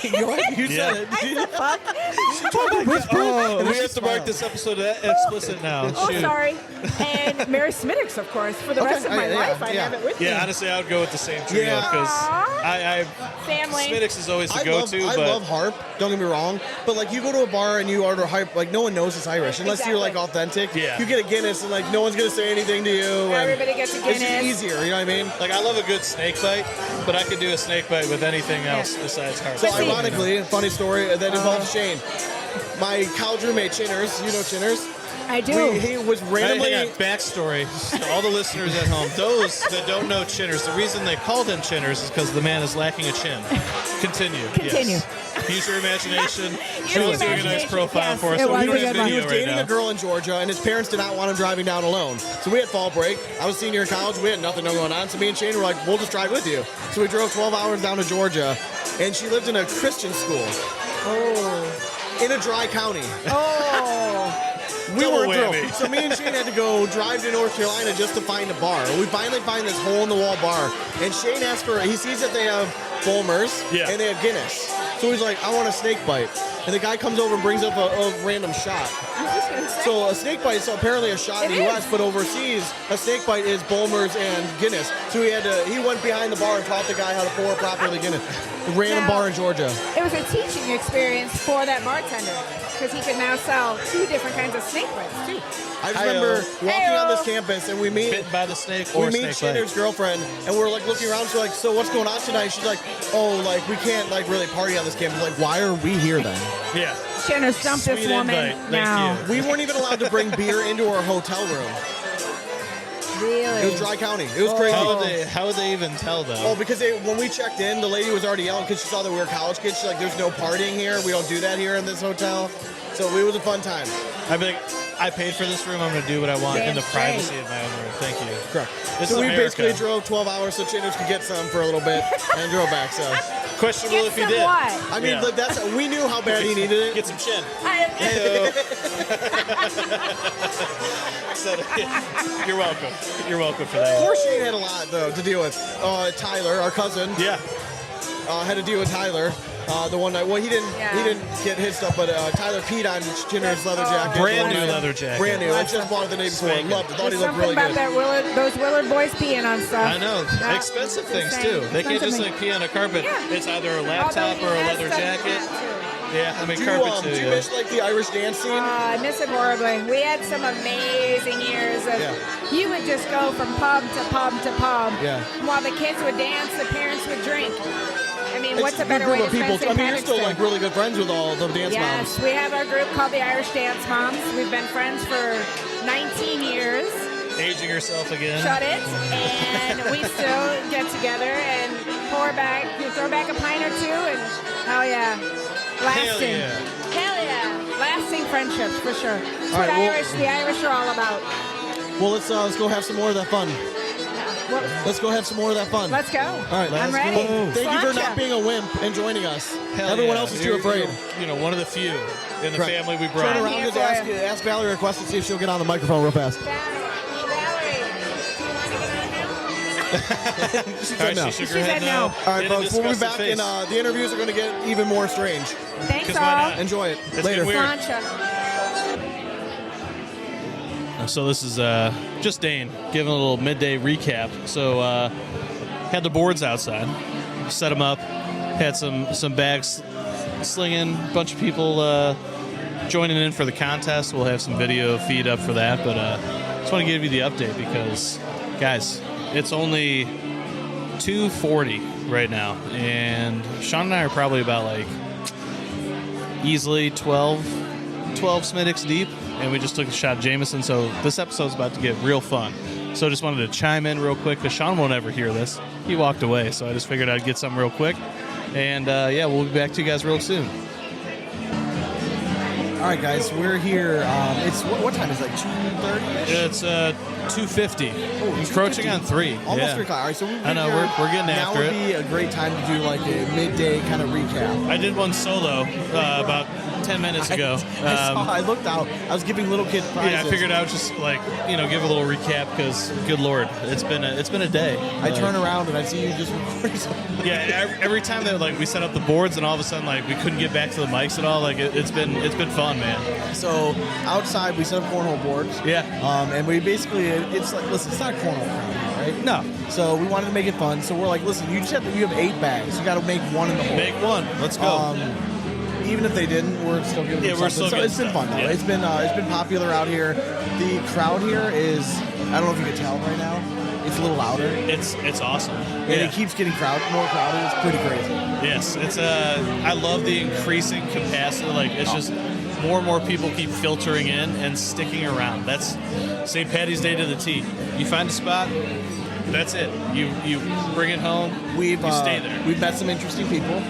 You said it. Fuck. Oh, we have to mark this episode explicit now. Oh, Shoot. sorry. And Mary Smittix, of course, for the rest of my yeah, life. I yeah. have it with me. Yeah, honestly, I would go with the same trio Yeah. because Aw. I Family. Smittix is always the I go-to, love, but I love Harp. Don't get me wrong, but like you go to a bar and you order Harp, like no one knows it's Irish unless you're like Exactly. authentic. Yeah. You get a Guinness and like no one's gonna say anything to you. And Everybody gets a It's just Guinness. easier. You know what I mean? like I love a good snake bite, but I could do a snake bite with anything else besides heart. So But see- ironically, funny story that involves Shane. My college roommate Chinners, you know Chinners. I do. He was randomly. Hang on, backstory to all the listeners at home. Those that don't know Chinners, the reason they called him Chinners is because the man is lacking a chin. Continue. Continue. Yes. Use your imagination. Use She your was doing a nice imagination. profile Yes, for us. it So was we don't a have good one. He video was right dating now. a girl in Georgia, and his parents did not want him driving down alone. So we had fall break. I was a senior in college. We had nothing going on. So me and Shane were like, we'll just drive with you. So we drove 12 hours down to Georgia, and she lived in a Christian school. Oh. In a dry county. Oh. We Double weren't thrilled. whammy. So me and Shane had to go drive to North Carolina just to find a bar. We finally find this hole-in-the-wall bar, and Shane asks for. He sees that they have Bulmers Yeah. and they have Guinness. So he's like, I want a snake bite. And the guy comes over and brings up a random shot. I was just gonna say. So a snake bite is apparently a shot in It the is. U.S., but overseas, a snake bite is Bulmers and Guinness. So he went behind the bar and taught the guy how to pour properly Guinness. A random Now- bar in Georgia. It was a teaching experience for that bartender because he could now sell 2 different kinds of snake bites too. I just remember walking on this Heyo. campus and we meet. Bitten by the snake We or meet snake Shinder's girlfriend, and we're like looking around. She's like, "So what's going on tonight?" She's like, "Oh, like we can't like really party on this campus. Like, why are we here then?" bite. Yeah. Shannon, dump this Sweet woman invite. Thank now. you. We weren't even allowed to bring beer into our hotel room. Really? It was dry county. It was crazy. How would they even tell though? Oh, because when we checked in, the lady was already yelling because she saw that we were college kids. She's like, "There's no partying here. We don't do that here in this hotel." So it was a fun time. I'd be like, I paid for this room. I'm going to do what I want in the Damn privacy straight. of my own room. Thank you. Correct. This so is we America. basically drove 12 hours so Chinders could get some for a little bit and drove back. So Questionable Get if he some did. what? I mean, Yeah. look, we knew how bad he needed it. Get some chin. I- So, you're welcome. You're welcome for that. Poor Shane had a lot though to deal with. Tyler, our cousin, Yeah. had to deal with Tyler. The one night, well, he didn't get his stuff, but Tyler peed on Chinner's leather jacket. Brand one new night. leather jacket. Brand new. I just bought it the day before. Spanking. Loved it. Thought he There's looked something really about good. that those Willard boys peeing on stuff. I know. That- Expensive it's things, insane. too. They can't just Expensive like pee on a carpet. Yeah. It's either a Although laptop he or a has leather stuff jacket. like that, too. Yeah, I mean, Do carpet too. you Yeah. miss like the Irish dance scene? I miss it horribly. We had some amazing years of you would just go from pub to pub to pub. Yeah. While the kids would dance, the parents would drink. I mean, what's It's a better good way group to of people. spend St. I mean, you're Patrick's still Day? like really good friends with all the dance Yes, moms. we have our group called the Irish Dance Moms. We've been friends for 19 years. Aging yourself again. Shut it. And we still get together and throw back a pint or two, and hell yeah. Lasting. Hell yeah. Lasting friendships for sure. That's All what right, the Irish are all about. Well, let's go have some more of that fun. Well, Let's go have some more of that fun. let's go. All right, I'm ready. Thank you for Sláinte. not being a wimp and joining us. Hell Everyone yeah. else is too You're, afraid. You know, one of the few in the Correct. family we Turn brought. around here and for ask Valerie a question, see if she'll get on the microphone real fast. Valerie, She All said right, no. she shook She her said head no. All right, Didn't folks, we'll be discuss back, the and face. the interviews are going to get even more strange. thanks 'Cause why all. not? Enjoy it. It's Later. been weird. Sláinte. So this is just Dane giving a little midday recap. So had the boards outside, set them up, had some bags slinging, a bunch of people joining in for the contest. We'll have some video feed up for that, but just want to give you the update because, guys, it's only 2:40 right now, and Sean and I are probably about like easily 12 Smittix deep, and we just took a shot of Jameson, so this episode's about to get real fun. So just wanted to chime in real quick, because Sean won't ever hear this. He walked away, so I just figured I'd get something real quick. And yeah, we'll be back to you guys real soon. All right, guys, we're here. It's what time is it? Like 2:30? It's 2:50. Oh, Encroaching on 3. Almost yeah. 3 o'clock. All right, so I know, we're getting now after would it. be a great time to do like a midday kind of recap. I did one solo about 10 minutes ago. I looked out. I was giving little kids prizes. Yeah, I figured I would just give a little recap because, good lord, it's been a day. I turn around and I see you just recording something. Yeah, every time that we set up the boards and all of a sudden we couldn't get back to the mics at all. It's been fun, man. So outside we set up cornhole boards. Yeah. And we basically it's like, listen, it's not a cornhole crowd, right? No. So we wanted to make it fun. So we're like, listen, you have 8 bags. You got to make one in the hole. Make one. Let's go. Even if they didn't, we're still giving them we're something. still So it's been getting fun though. stuff, yeah. It's been popular out here. The crowd here is, I don't know if you can tell right now, it's a little louder. It's awesome. And Yeah. it keeps getting more crowded. It's pretty crazy. Yes, it's I love the increasing capacity. It's just more and more people keep filtering in and sticking around. That's St. Paddy's Day to the T. You find a spot, that's it. You bring it home. You stay there. We've met some interesting people.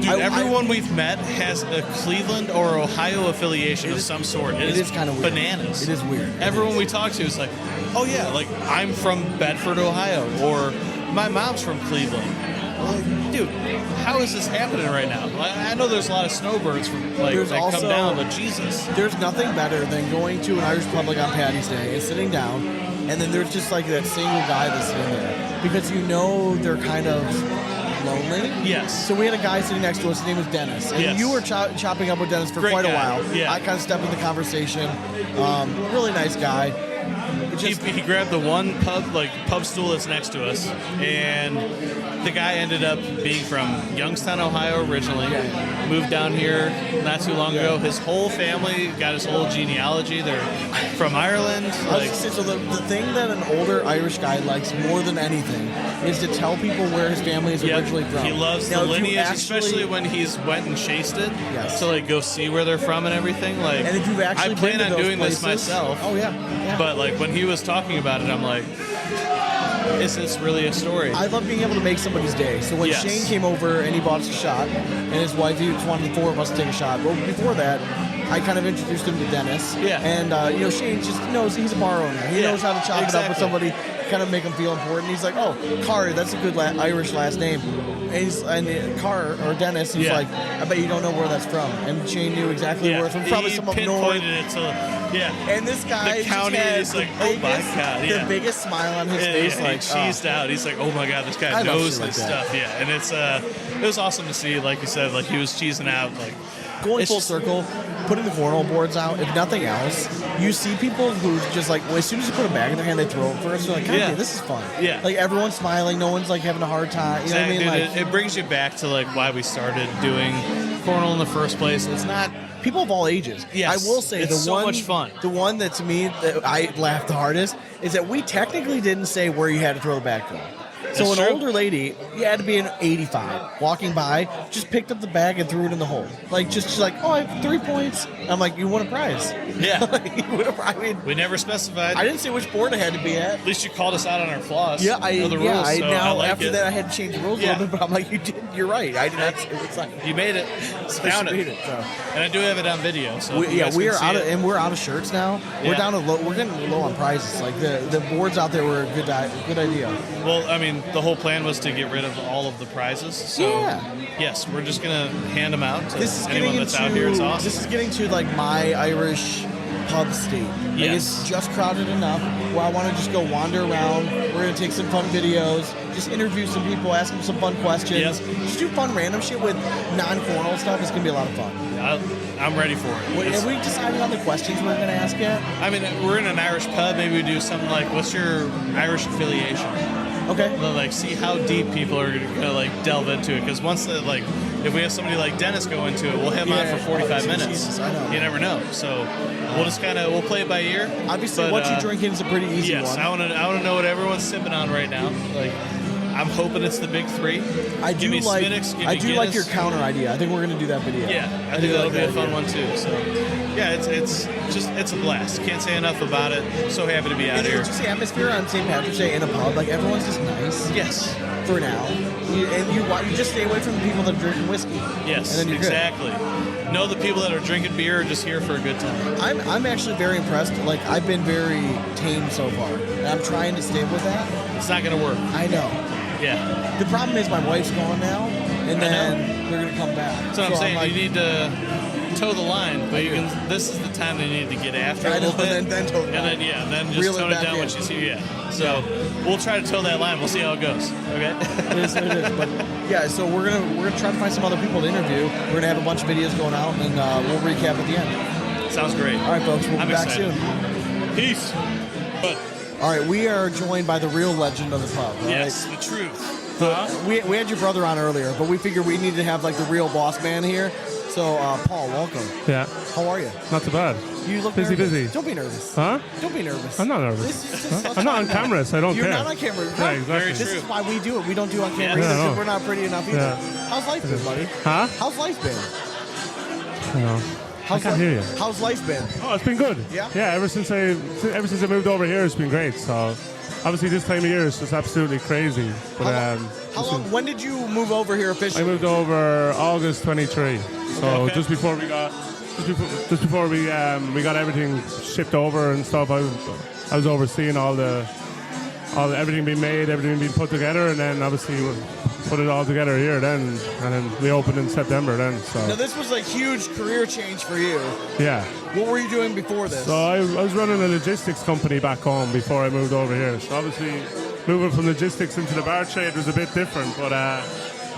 Dude, everyone we've met has a Cleveland or Ohio affiliation of some sort. It is kind of weird. Bananas. It is weird. Everyone we talk to is like, oh yeah, I'm from Bedford, Ohio, or my mom's from Cleveland. I'm like, dude, how is this happening right now? I know there's a lot of snowbirds from There's that also- come down, but Jesus. There's nothing better than going to an Irish pub like on Paddy's Day and sitting down, and then there's just like that single guy that's sitting there because they're kind of lonely. Yes. So we had a guy sitting next to us. His name was Dennis, and Yes. you were chopping up with Dennis for Great quite a guy. while. Yeah. I kind of stepped in the conversation. Really nice guy. It just, He grabbed the one pub stool that's next to us, and the guy ended up being from Youngstown, Ohio originally. Yeah. Moved down here not too long ago. His whole family got his whole genealogy. They're from Ireland. I was gonna say, so the thing that an older Irish guy likes more than anything is to tell people where his family is Yep. originally from. He loves Now, the if you lineage, actually- especially when he's went and chased it. Yes. To go see where they're from and everything. And if you've actually I plan been to on those doing places, this myself. Oh yeah. But when he was talking about it, I'm like, is this really a story? I love being able to make somebody's day. So when Yes. Shane came over and he bought us a shot, and his wife, he just wanted the 4 of us to take a shot. Well, before that, I kind of introduced him to Dennis. Yeah. And Shane just knows he's a bar owner. He Yeah, knows how to chop it up with exactly. somebody, kind of make him feel important. He's like, oh, Carr, that's a good Irish last name. And Carr or Dennis, he's Yeah. like, I bet you don't know where that's from. And Shane knew exactly where it's from. Probably he some up north. pinpointed it to, yeah. And this guy The just county had is the like, oh my biggest- God, the yeah. biggest smile on his Yeah, face, he like cheesed out. He's like, "Oh my God, this I guy love knows shit like this that. stuff." Yeah, and it was awesome to see. Like you said, he was cheesing out. Going It's full just- circle, putting the cornhole boards out. If nothing else, you see people who just as soon as you put a bag in their hand, they throw it first. They're like, God, Yeah. damn, this is fun. Yeah. Everyone's smiling. No one's having a hard time. You know what I mean? Dude, it brings you back to why we started doing cornhole in the first place. It's not. People of all ages. Yes, I will say it's the so one, much fun. The one that to me that I laughed the hardest is that we technically didn't say where you had to throw the backfill. So That's an true. older lady, you had to be an 85, walking by, just picked up the bag and threw it in the hole. Like she's like, oh, I have 3 points. I'm like, you won a prize. Yeah. Like, you won a prize. I mean, We never specified. I didn't say which board it had to be at. At least you called us out on our flaws. Yeah, Know the rules. I so now I like after it. that I had to change the rules a Yeah. little bit, but I'm like, you're right. I did not. It was like You made it. I Found should it. read it. So. And I do have it on video. So if you guys we can are see out of it. and we're out of shirts now. We're Yeah. down to low. We're getting low on prizes. Like the boards out there were a good idea. Well, I mean, the whole plan was to get rid of all of the prizes. So Yeah. yes, we're just gonna hand them out to This is anyone getting that's into out here. It's awesome. this is getting to like my Irish pub state. Like Yes. it's just crowded enough where I want to just go wander around. We're gonna take some fun videos, just interview some people, ask them some fun questions. Yep. Just do fun random shit with non-cornhole stuff. It's gonna be a lot of fun. I'm ready for it. Wait, It's- have we decided on the questions we're gonna ask yet? I mean, we're in an Irish pub. Maybe we do something like, "What's your Irish affiliation?" Okay. Like, see how deep people are gonna like delve into it. Because once if we have somebody like Dennis go into it, we'll have him on Yeah. for 45 minutes. Jesus, I know. You never know. So we'll just we'll play it by ear. Obviously, But, what you're drinking is a pretty easy Yes, one. I want to know what everyone's sipping on right now. Like, I'm hoping it's the big three. I Give do me like Spinix, give I me do like Guinness. your counter idea. I think we're gonna do that video. Yeah, I do think that'll like be a that fun idea. one too. So, yeah, it's a blast. Can't say enough about it. So happy to be out And here. it's just the atmosphere on St. Patrick's Day in a pub. Like everyone's just nice Yes, for now. You just stay away from the people that are drinking whiskey. yes, and then you're good. exactly. Know the people that are drinking beer are just here for a good time. I'm actually very impressed. Like I've been very tame so far, and I'm trying to stay with that. It's not gonna work. I know. Yeah, The problem is my wife's gone now, and I then they're gonna come back. that's what I'm So saying. like, You need to toe the line, but you can. This is the time they need to get after I it a know, little bit, and then toe the and line. then just Reel it tone it back down in. when you see. Yeah. So we'll try to toe that line. We'll see how it goes. Okay. It is what it is. But yeah, so we're gonna try to find some other people to interview. We're gonna have a bunch of videos going out, and we'll recap at the end. Sounds great. All right, folks, we'll be I'm back excited. soon. Peace. But All right, we are joined by the real legend of the pub. All yes, right? the truth. We had your brother on earlier, but we figured we needed to have like the real boss man here. So, Paul, welcome. Yeah, How are you? not too bad. You look Busy, nervous. busy. Don't be nervous. Huh? Don't be nervous. I'm not nervous. This is just such I'm not on fun. camera, so I don't You're care. not on camera. Yeah, Right. exactly. This true. is why we do it. We don't do it on camera Yeah. either Yeah, I because know. we're not pretty enough either. Yeah. How's life been, buddy? Huh? How's life been? No. I can't hear you. How's life been? Oh, it's been good. Yeah? Yeah, ever since I moved over here, it's been great. So, obviously, this time of year is just absolutely crazy. But How long? When did you move over here I officially? moved over August 23. So Okay. just before we got everything shipped over and stuff, I was overseeing all the everything being made, everything being put together, and then obviously we put it all together here then, and then we opened in September then. Now, So this was a huge career change for you. yeah. What were you doing before this? So I was running a logistics company back home before I moved over here. So obviously moving from logistics into the bar trade was a bit different, but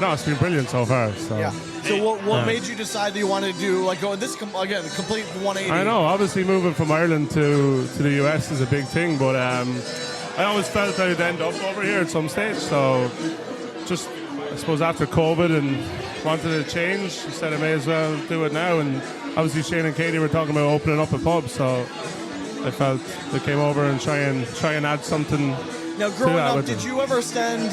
no, it's been brilliant so far. So. Yeah. So what made you decide that you wanted to do again complete 180? I know. Obviously, moving from Ireland to the US is a big thing, but I always felt I'd end up over here at some stage. So, just I suppose after COVID and wanted to change, I said I may as well do it now. And obviously, Shane and Katie were talking about opening up a pub, so I felt they came over and try and add something. Now, growing that up, with did them. you ever spend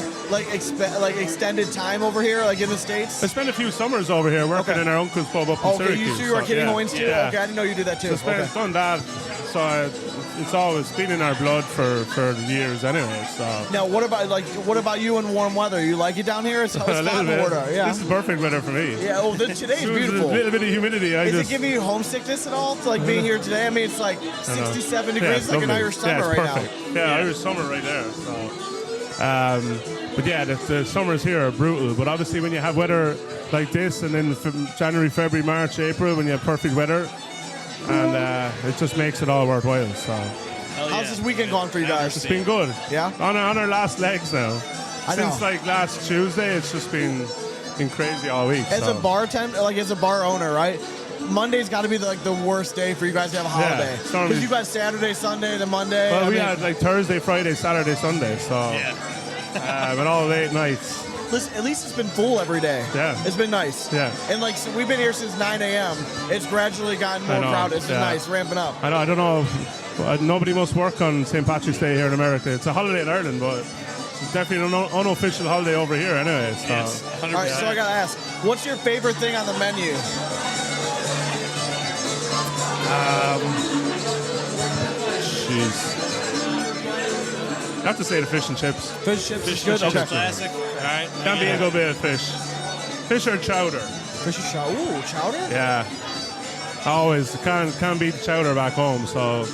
extended time over here, like in the States? I spent a few summers over here working Okay. in our uncle's pub up in Okay, Syracuse. you were so, Kitty yeah. Hoynes too? Yeah. Okay, I didn't know you did that too. So spent, Okay. done that. So it's always been in our blood for years anyway. So Now, what about you in warm weather? You like it down here? It's a hot little bit. water. Yeah. This is perfect weather for me. Yeah. Oh, today is As soon as there's beautiful. a little bit of humidity. Is it giving you homesickness at all to like being here today? I mean, it's like 67 degrees, it's like an lovely. Irish summer it's right perfect. Yeah, Irish summer right there. So, but yeah, the summers here are brutal. But obviously, when you have weather like this, and then from January, February, March, April, when you have perfect weather, and it just makes it all worthwhile. So Hell How's yeah. this weekend going for you guys? it's been good. Yeah? On our last legs now. I Since know. like last Tuesday, it's just been crazy all week. As so. a bartender, like as a bar owner, right? Monday's got to be the worst day for you guys to have a holiday. it's normally- Because you got Saturday, Sunday, then Monday. Well, I we mean, had like Thursday, Friday, Saturday, Sunday. So Yeah. but all late nights. Listen, at least it's been full every day. Yeah. It's been nice. Yeah. And like so we've been here since 9 a.m. It's gradually gotten more I know, crowded. It's been yeah. nice, ramping up. I don't know. Nobody must work on St. Patrick's Day here in America. It's a holiday in Ireland, but it's definitely an unofficial holiday over here anyway. So. Yes, 100%. All right, so I gotta ask, what's your favorite thing on the menu? Jeez. I have to say the fish and chips. Fish chips Fish is good. and chips Okay. classic. All right. Can't be a good bit of fish. Fish or chowder. Fish and chowder. Ooh, chowder? Yeah. Always can't beat the chowder back home, so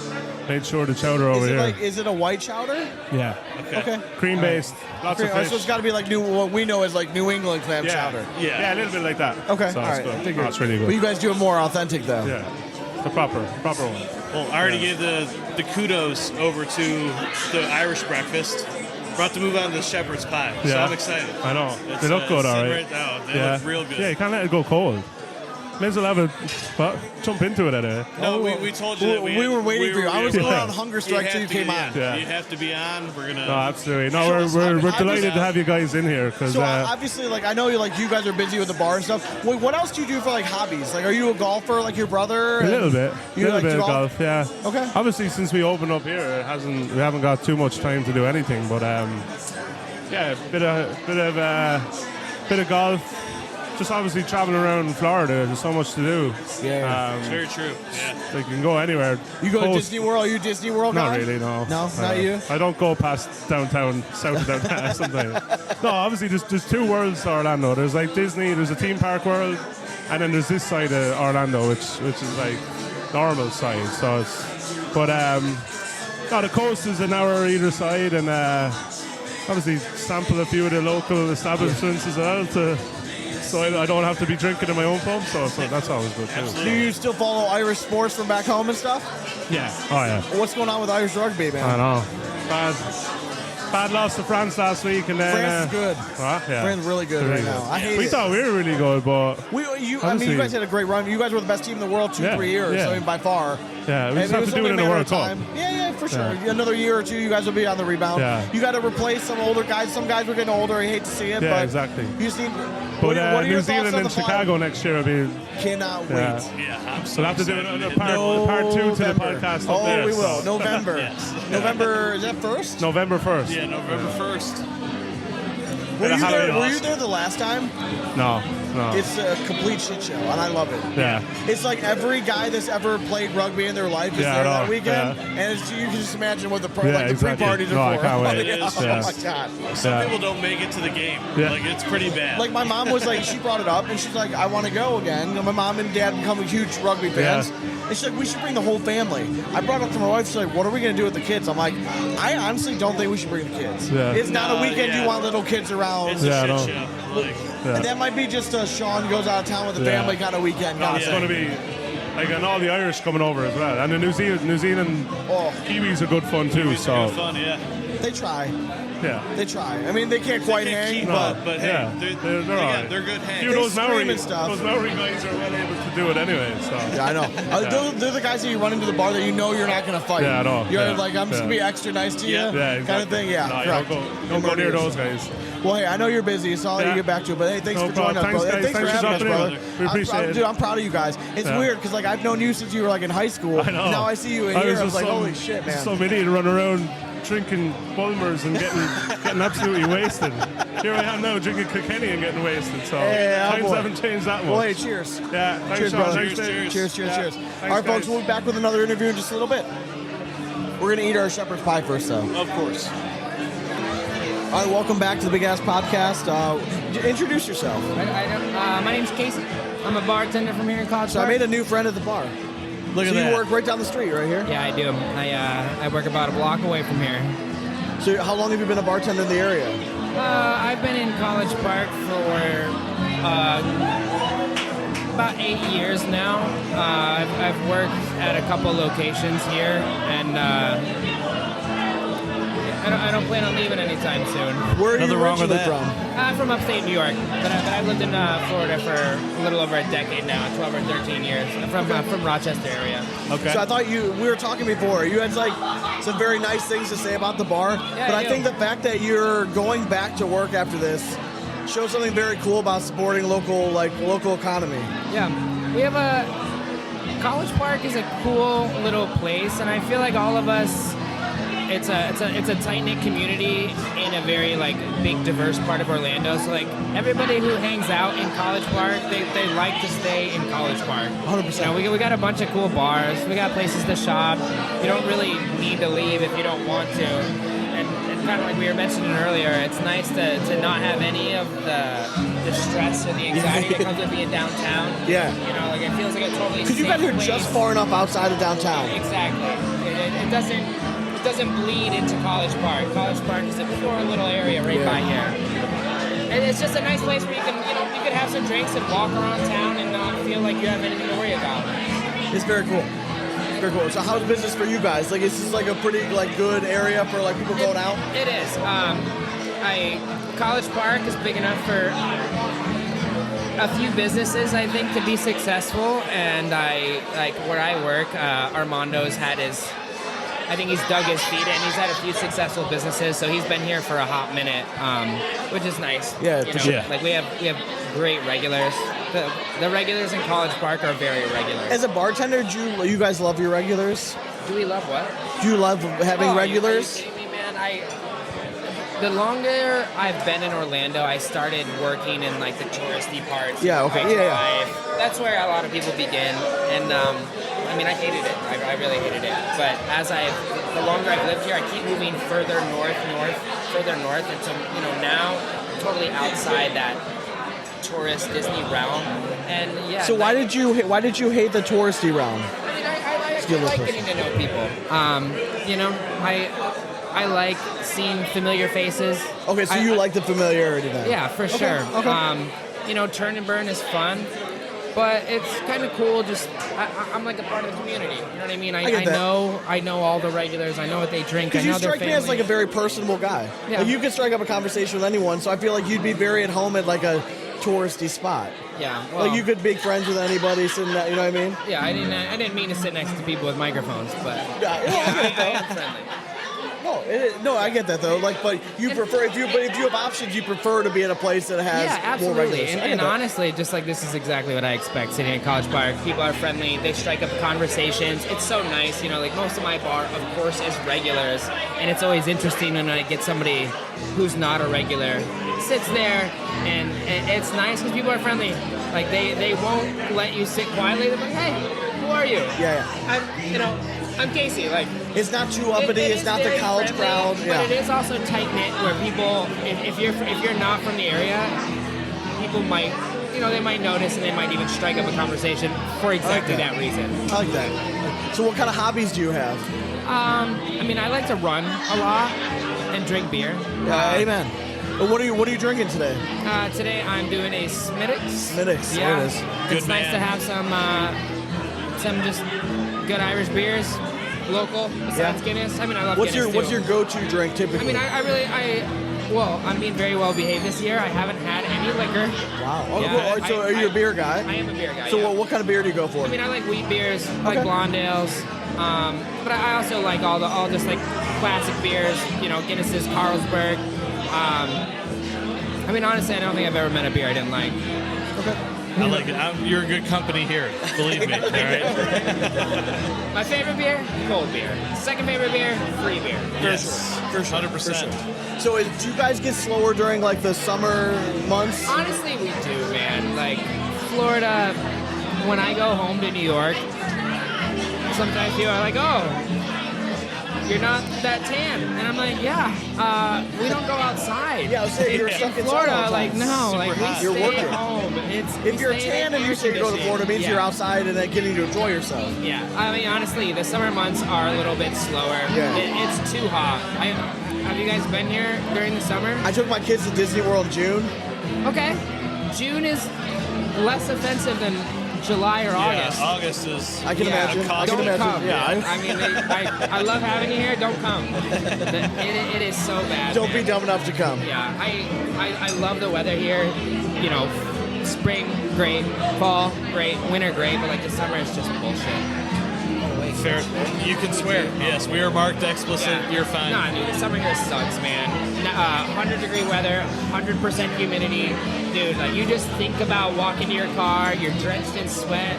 made sure the chowder over here. Is it a white chowder? Yeah. Okay. Cream based. Lots of Okay, fish. so it's got to be like what we know as like New England clam chowder. Yeah, a little bit like that. Okay, So all it's right. good. Figured. That's really good. But you guys do it more authentic though. Yeah. The proper one. Well, I already gave the kudos over to the Irish breakfast. About to move on to the shepherd's pie, so Yeah. I'm excited. I know. It's, They look good, all sitting right. now. They Yeah. look real good. Yeah, you can't let it go cold. May as well have it, jump into it anyway. No, we told you that We were waiting for you. I was Yeah. going on hunger strike till you came on. Yeah. You have to be on. We're gonna. No, absolutely. No, Sure, we're obviously- delighted to have you guys in here because So obviously, like I know you guys are busy with the bar and stuff. Wait, what else do you do for like hobbies? Like, are you a golfer like your brother? a little bit, You like of golf? golf. Yeah. Okay. Obviously, since we opened up here, we haven't got too much time to do anything. But yeah, bit of golf. Just obviously traveling around Florida. There's so much to do. Yeah. Very true. Yeah. Like you can go anywhere. You go to Coast- Disney World? Are you a Disney World Not guy? really, no. No, not you? I don't go past downtown, south of downtown sometimes. No, obviously there's two worlds to Orlando. There's like Disney, there's a theme park world, and then there's this side of Orlando, which is like normal side. So no, the coast is an hour either side, and obviously sample a few of the local establishments as well so I don't have to be drinking in my own pub, so that's always good too. Do you still follow Irish sports from back home and stuff? Yeah. Oh yeah. What's going on with Irish rugby, man? I know. Bad loss to France last week, and then France is good. Yeah. France really good Really right now. I hate we it. thought we were really good, but I mean, you Obviously- guys had a great run. You guys were the best team in the world 3 years. yeah. I mean, by far. yeah, we And just have was to do only it in a the matter World of Cup. time. Yeah, for sure. Yeah. Another year or two, you guys will be on the rebound. Yeah. You got to replace some older guys. Some guys were getting older. I hate to see it, Yeah, but exactly. you just need. But what are your New thoughts Zealand on and the final? Chicago next year will be. Cannot Yeah. wait. Yeah. I'm so We'll have to do excited. another part two to the November. podcast. Oh, up there, we will. so. November. Yes. November, is that first? November 1st. Yeah, November 1st. Were you have there? it Were awesome. you there the last time? No. It's a complete shit show, and I love it. Yeah. It's like every guy that's ever played rugby in their life is Yeah, there I know, that weekend, yeah. and you can just imagine what the Yeah, like the exactly. pre-parties No, are I for. can't wait. Like, It is. oh Yeah. my god! Some Yeah. people don't make it to the game. Yeah. Like it's pretty bad. Like my mom was like, she brought it up, and she's like, I want to go again. And my mom and dad become huge rugby fans, Yeah. and she's like, we should bring the whole family. I brought it up to my wife. She's like, what are we gonna do with the kids? I'm like, I honestly don't think we should bring the kids. Yeah. It's not a No, weekend yeah. you want little kids around. it's Yeah, I a know. shit show. Like, Yeah. And that might be just a Sean goes out of town with the Yeah. family kind of weekend. No, kind of it's thing. going to be like, and all the Irish coming over as well, and the New Zealand Oh, Kiwis are good fun too. it's So good fun. Yeah. they try. yeah. They try. I mean, they can't quite They can't hang, keep but up, but hey, Yeah. they're They're all right. they're good hands. Few of those scream Maori, and stuff. those Maori guys are well able to do it anyway. So yeah, I know. They're the guys that you run into the bar that you know you're not going to fight. Yeah, I know. You're Yeah. like, I'm just going to be extra nice to you, Yeah. yeah, kind of thing. Yeah, No, you correct. don't go near those guys. Well, hey, I know you're busy, so I'll let Yeah. you get back to it. But hey, thanks No for joining us, problem. brother. Thanks, Thanks for guys. Thanks for having us, dropping in. brother. We appreciate it. Dude, I'm proud of you guys. It's Yeah. weird because like I've known you since you were like in high school. I know. Now I see you in here. I was like, holy shit, man. Some idiot running around drinking Bulmers and getting absolutely wasted. Here I am now drinking Kilkenny and getting wasted. So Yeah, times boy. haven't changed that much. Well, hey, cheers. Yeah, thanks, Cheers, Sean. brother. Thanks, Dave. Cheers, cheers, Yeah. cheers. Thanks, All right, folks, guys. we'll be back with another interview in just a little bit. We're going to eat our shepherd's pie first, though. Of course. All right, welcome back to the Big Ass Podcast. Introduce yourself. My name's Casey. I'm a bartender from here in College So I Park. made a new friend at the bar. Look So at you that. work right down the street, right here. Yeah, I do. I work about a block away from here. So how long have you been a bartender in the area? I've been in College Park for about 8 years now. I've worked at a couple locations here, and I don't plan on leaving anytime soon. Where are Nothing you wrong with originally that. from? I'm from upstate New York, but I've lived in Florida for a little over a decade now, 12 or 13 years. I'm from Rochester area. Okay. So I thought we were talking before. You had like some very nice things to say about the bar, Yeah, but I I do. think the fact that you're going back to work after this show something very cool about supporting local economy. Yeah, we have College Park is a cool little place, and I feel like all of us, it's a tight-knit community in a very like big, diverse part of Orlando. So like everybody who hangs out in College Park, they like to stay in College Park. 100%. We got a bunch of cool bars. We got places to shop. You don't really need to leave if you don't want to. And kind of like we were mentioning earlier, it's nice to not have any of the stress or the anxiety that comes with being downtown. Yeah. You know, like it feels like a totally Because you guys are just far enough outside of downtown. Exactly. It doesn't bleed into College Park. College Park is a pure little area right by here. And it's just a nice place where you can have some drinks and walk around town and not feel like you have anything to worry about. It's very cool. Very cool. So how's business for you guys? Like, is this like a pretty like good area for like people going out? It is. College Park is big enough for a few businesses, I think, to be successful. And where I work, Armando's I think he's dug his feet in. He's had a few successful businesses, so he's been here for a hot minute, which is nice. Yeah, for sure. Like we have great regulars. The regulars in College Park are very regular. As a bartender, do you guys love your regulars? Do we love what? Do you love having regulars? Are you kidding me, man? The longer I've been in Orlando, I started working in like the touristy parts. Yeah, okay. Yeah. That's where a lot of people begin. And I hated it. I really hated it. But the longer I've lived here, I keep moving further north, and so now I'm totally outside that tourist Disney realm. And yeah. So why did you hate the touristy realm? I mean, I like getting to know people. I like seeing familiar faces. Okay, so you like the familiarity then? Yeah, for sure. Okay. Turn and burn is fun, but it's kind of cool. Just I'm like a part of the community. You know what I mean? I know all the regulars. I know what they drink. Because I know you strike their me as like a very personable guy. Yeah. Like you can strike up a conversation with anyone. So I feel like you'd be very at home at like a touristy spot. Yeah. Well, Like you could be friends with anybody sitting there, you know what I mean? Yeah, I didn't mean to sit next to people with microphones, but I am friendly. No, I get that though. Like, but you prefer if you have options, you prefer to be in a place that has more absolutely. regulars. And honestly, just like this is exactly what I expect sitting in College Park. People are friendly. They strike up conversations. It's so nice. Like most of my bar, of course, is regulars, and it's always interesting when I get somebody who's not a regular sits there, and it's nice because people are friendly. Like they won't let you sit quietly. They're like, hey, who are you? Yeah. I'm Casey. Like it's not too uppity. It's not the college friendly, crowd. But it is also tight knit where people, if you're not from the area, people might, they might notice and they might even strike up a conversation for exactly that reason. I like that. So what kind of hobbies do you have? I like to run a lot and drink beer. Yeah, amen. What are you drinking today? Today I'm doing a Smittix. Smittix. Yeah. There it is. It's nice to have some just good Irish beers, local besides Guinness. I love Guinness What's too. your go-to drink typically? I'm being very well behaved this year. I haven't had any liquor. Wow. Yeah, So are you a beer guy? I am a beer guy. So what kind of beer do you go for? I like wheat beers, I like blonde ales, but I also like all just like classic beers. Guinness's, Carlsberg. Honestly, I don't think I've ever met a beer I didn't like. Okay. I like it. You're a good company here. Believe me. All right. My favorite beer, cold beer. Second favorite beer, free beer. For sure. 100%. So do you guys get slower during like the summer months? Honestly, we do, man. Like Florida, when I go home to New York, sometimes people are like, "Oh, you're not that tan," and I'm like, "Yeah, we don't go outside." Yeah, I was saying you're stuck in Florida. sun Like no, like we You're stay working. home. If you're tan and you say you go to Florida, it means you're outside and then getting to enjoy yourself. Yeah, honestly, the summer months are a little bit slower. Yeah. It's too hot. Have you guys been here during the summer? I took my kids to Disney World in June. Okay, June is less offensive than July or August. Yeah, August is. I can imagine. I can Don't imagine. come. Yeah. I love having you here. Don't come. It is so bad. Don't man. be dumb enough to come. Yeah, I love the weather here. Spring great, fall great, winter great, but like the summer is just bullshit. Fair. You can swear. Yes, we are marked explicit. Yeah. You're fine. Nah, dude, the summer here sucks, man. 100-degree weather, 100% humidity. Dude, like, you just think about walking to your car, you're drenched in sweat,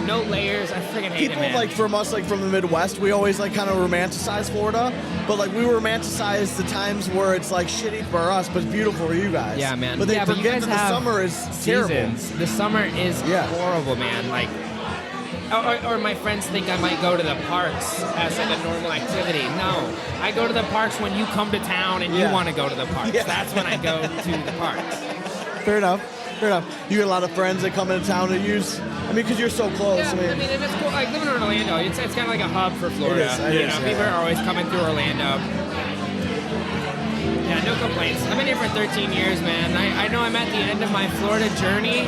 no layers. I freaking hate it, People man. like from us, like from the Midwest, we always like kind of romanticize Florida, but like we romanticize the times where it's like shitty for us, but beautiful for you guys. Yeah, man. But they yeah, but you forget guys that the have summer is terrible. seasons. The summer is horrible, man. Like, or my friends think I might go to the parks as like a normal activity. No, I go to the parks when you come to town and you want to go to the parks. Yeah. That's when I go to the parks. Fair enough. Fair enough. You get a lot of friends that come into town to use. I mean, because you're so close. Yeah, I mean, and it's cool. Like living in Orlando, it's kind of like a hub for Florida. It is, People are always coming through Orlando. Yeah, no complaints. I've been here for 13 years, man. I know I'm at the end of my Florida journey,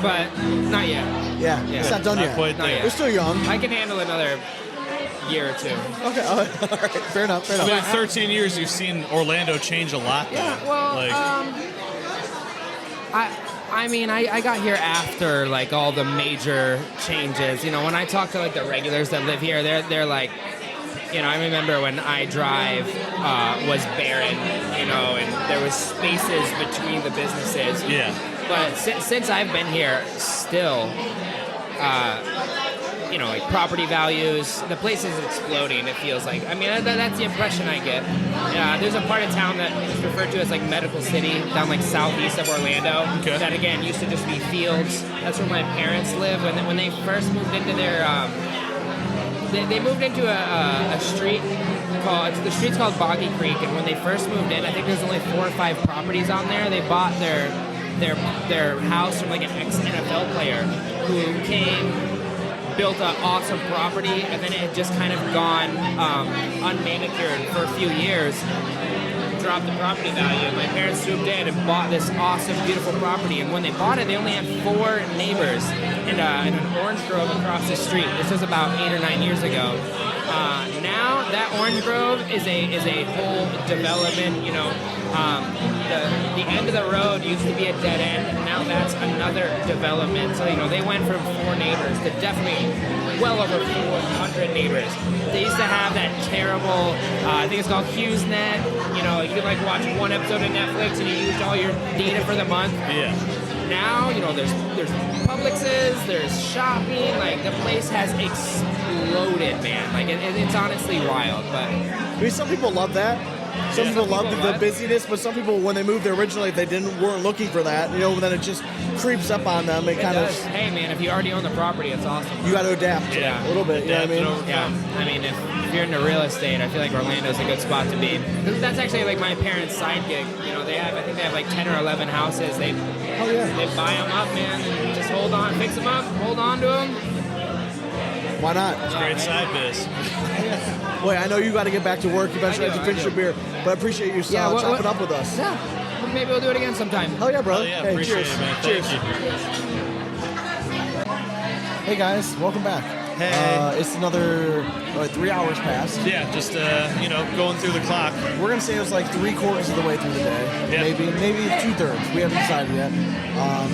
but not yet. Yeah, it's not done Not yet. quite Not there. yet. We're still young. I can handle another year or two. Okay, all right. Fair enough. Fair I enough. mean, in 13 years, you've seen Orlando change a lot. Though. Yeah, well, like, I mean, I got here after like all the major changes. You know, when I talk to like the regulars that live here, they're like, you know, I remember when iDrive was barren, you know, and there was spaces between the businesses. yeah. But since I've been here, still, you know, like property values, the place is exploding. It feels like. I mean, that's the impression I get. There's a part of town that is referred to as like Medical City, down like southeast of Orlando. Okay. That again used to just be fields. That's where my parents live. When they first moved into their, they moved into a street called the street's called Boggy Creek. And when they first moved in, I think there's only 4 or 5 properties on there. They bought their house from like an ex-NFL player who came, built an awesome property, and then it had just kind of gone unmanicured for a few years, dropped the property value. My parents swooped in and bought this awesome, beautiful property, and when they bought it, they only had 4 neighbors and an orange grove across the street. This was about 8 or 9 years ago. Now that orange grove is a whole development. You know, the end of the road used to be a dead end, and now that's another development. So, you know, they went from 4 neighbors to definitely well over 400 neighbors. They used to have that terrible, I think it's called HughesNet. You know, you could like watch one episode of Netflix and you used all your data for the month. Yeah. Now, you know, there's Publixes, there's shopping. Like, the place has exploded, man. Like, it's honestly wild, but... I mean, some people love that. Some people love the busyness, but some people, when they moved there originally, they weren't looking for that. You know, then it just creeps up on them. It kind does. of. Hey, man, if you already own the property, it's awesome. You got to adapt Yeah. a little bit. You know what I mean? Yeah, I mean, if you're into real estate, I feel like Orlando's a good spot to be. That's actually like my parents' side gig. You know, I think they have like 10 or 11 houses. They buy them up, man, and just hold on, fix them up, hold on to them. Why not? It's great side biz. Wait, I know you got to get back to work. Eventually, I do, have to finish I do. your beer, but I appreciate you chopping up with us. Yeah, maybe we'll do it again sometime. Hell yeah, brother. Oh, yeah, Hey, appreciate cheers. it, man. Cheers. Thank you. Hey guys, welcome back. Hey. It's another 3 hours past. Yeah, just you know, going through the clock. We're gonna say it was like 3/4 of the way through the day. Yeah. Maybe 2/3. We haven't decided yet.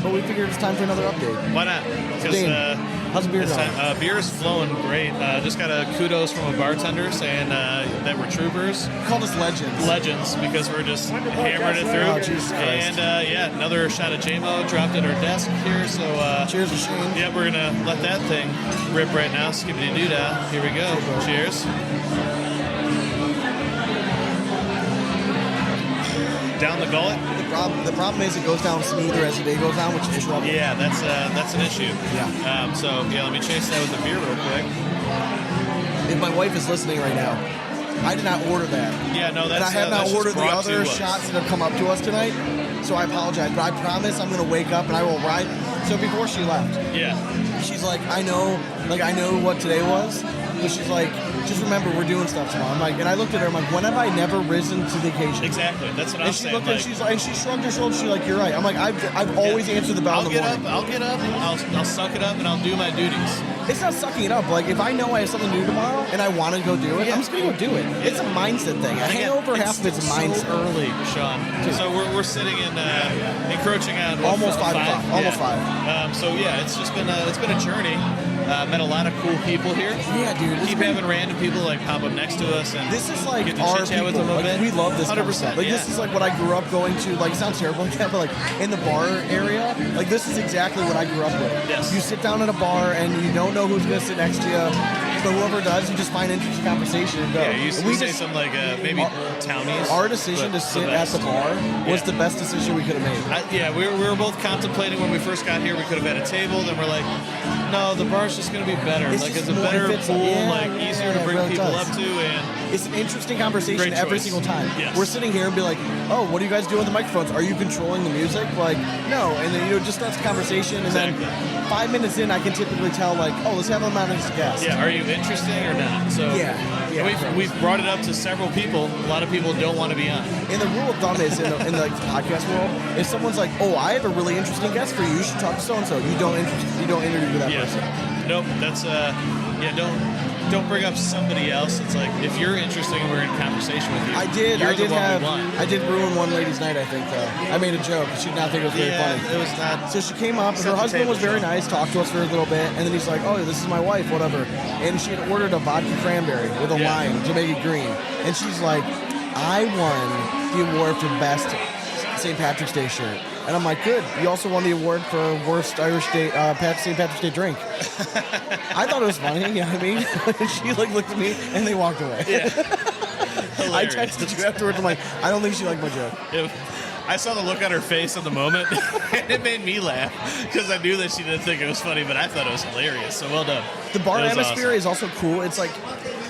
But we figured it's time for another update. Why not? Because Dane, how's the beer this going? time, beer is flowing great. Just got a kudos from a bartender saying that we're troopers. Call us legends. Legends, because we're just hammering it through. Oh, Jesus Christ. And yeah, another shot of JMO dropped at our desk here. So Cheers to Shane. yeah, we're gonna let that thing rip right now. Skippity doo dah. Here we go. Cheers. Down the gullet. The problem is it goes down smoother as the day goes on, which is trouble. Yeah, that's an issue. Yeah. So yeah, let me chase that with the beer real quick. If my wife is listening right now, I did not order that. Yeah, no, that's And I have that's not just ordered the brought other to us. shots that have come up to us tonight, so I apologize. But I promise I'm going to wake up and I will write. So before she left, Yeah. she's like, I know what today was. But she's like, just remember, we're doing stuff tomorrow. I'm like, and I looked at her, I'm like, when have I never risen to the occasion? Exactly. That's what I'm And she saying. looked and like, she's like, and she shrugged her shoulders. She's like, you're right. I'm like, I've always answered the bell in the morning. I'll get up, I'll suck it up, and I'll do my duties. It's not sucking it up. Like, if I know I have something to do tomorrow and I want to go do it, I'm just going to go do it. It's a mindset thing. A hangover, half of it's a mindset. So early, Sean. So we're sitting in encroaching on Almost 5 o'clock. Almost 5. So yeah, it's just been a journey. Met a lot of cool people here. Yeah, dude. Keep having random people like pop up next to us, and This is like get to our chit-chat people. with them a Like, bit. we love this 100%. Like this is like what I grew up going to. Like it sounds terrible like that, but like in the bar area, like this is exactly what I grew up with. Yes. You sit down at a bar and you don't know who's gonna sit next to you, but whoever does, you just find interesting conversation and go. Yeah, you used to we say just some like maybe townies. our decision but to sit at the bar was the best decision we could have made. We were both contemplating when we first got here. We could have had a table. Then we're like, no, the bar's just going to be better. It's Like just it's a more- better if it's- pool, yeah, like easier to it bring really people does. up to, and It's an interesting conversation Great every choice. single time. Yes. We're sitting here and be like, oh, what are you guys doing with the microphones? Are you controlling the music? Like, no. And then, it just starts a conversation. And then 5 minutes in, I can typically tell, like, oh, let's have them on as a guest. yeah, are you interesting or not? So Yeah. we've brought it up to several people. A lot of people don't want to be on. And the rule of thumb is in the like, podcast world, if someone's like, oh, I have a really interesting guest for you, you should talk to so-and-so. You don't interview that Yeah. person. Nope. That's don't bring up somebody else. It's like if you're interesting and we're in conversation with you. I did You're the one have, we want. I did ruin one lady's night, I think, though. I made a joke. She did not think it was very Yeah, funny. it was not. So she came up, and her Set the husband was table, very so. nice, talked to us for a little bit, and then he's like, oh, this is my wife, whatever. And she had ordered a vodka cranberry with a Yeah. lime to make it green. And she's like, I won the award for best St. Patrick's Day shirt. And I'm like, good. You also won the award for worst Irish Day, St. Patrick's Day drink. I thought it was funny, you know what I mean? And she like looked at me, and they walked away. Yeah. I Hilarious. texted you afterwards. I'm like, I don't think she liked my joke. I saw the look on her face in the moment, and it made me laugh because I knew that she didn't think it was funny, but I thought it was hilarious. So well done. The bar That was atmosphere awesome. is also cool. It's like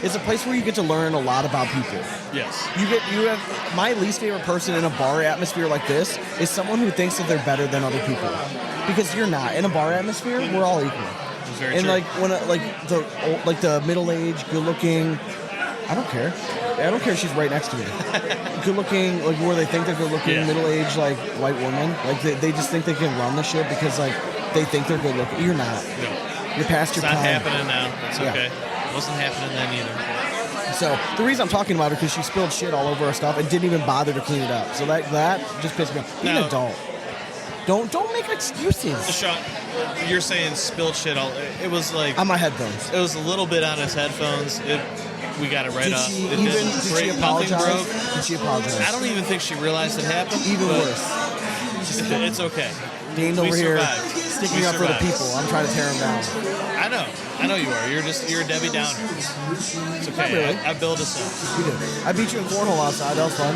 it's a place where you get to learn a lot about people. Yes. You have my least favorite person in a bar atmosphere like this is someone who thinks that they're better than other people, because you're not. In a bar atmosphere, we're all equal. It's very And true. like when the middle-aged, good-looking, I don't care. I don't care if she's right next to me. Good-looking, like where they think they're good-looking, Yeah. middle-aged, like white woman. Like they just think they can run the shit because like they think they're good-looking. You're not. No. You're past It's your not prime. happening now. It's Yeah. okay. It wasn't happening then either. So the reason I'm talking about her because she spilled shit all over her stuff and didn't even bother to clean it up. So that just pissed me off. Be an No. adult. Don't make excuses. Sean, you're saying spilled shit all. It was like On my headphones. it was a little bit on his headphones. We got it right Did off. she It even didn't did break, she nothing apologize? broke. Did she apologize? I don't even think she realized it happened. Even but worse. It's okay. Dane We over here survived. sticking We up for the survived. people. I'm trying to tear him down. I know you are. You're a Debbie Downer. It's okay. Not really. I build us up. You did. I beat you in cornhole outside. That was fun.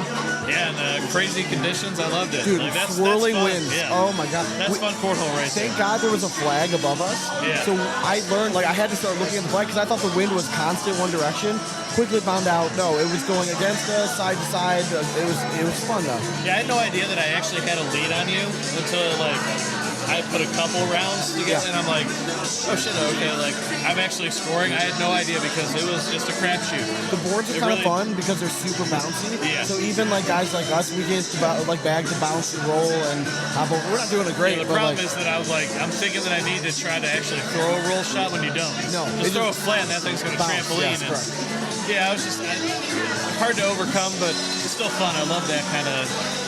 Yeah, and crazy conditions. I loved it. Dude, Like, that's swirling fun. winds. Yeah. Oh my god. That's fun cornhole right there. Thank God there was a flag above us. Yeah. So I learned, like, I had to start looking at the flag because I thought the wind was constant one direction. Quickly found out, no, it was going against us, side to side. It was fun though. Yeah, I had no idea that I actually had a lead on you until like I put a couple rounds together, Yeah. and I'm like, oh shit, okay, like I'm actually scoring. I had no idea because it was just a crapshoot. The boards are It kind really- of fun because they're super bouncy. Yeah. So even like guys like us, we get like bags to bounce and roll and hop over. We're not doing it great, Yeah, the but problem like, is that I was like, I'm thinking that I need to try to actually throw a roll shot when you don't. No, just it throw just a flat, and that thing's going to bounce. trampoline. Yes, and- correct. yeah, I was just hard to overcome, but it's still fun. I love that kind of.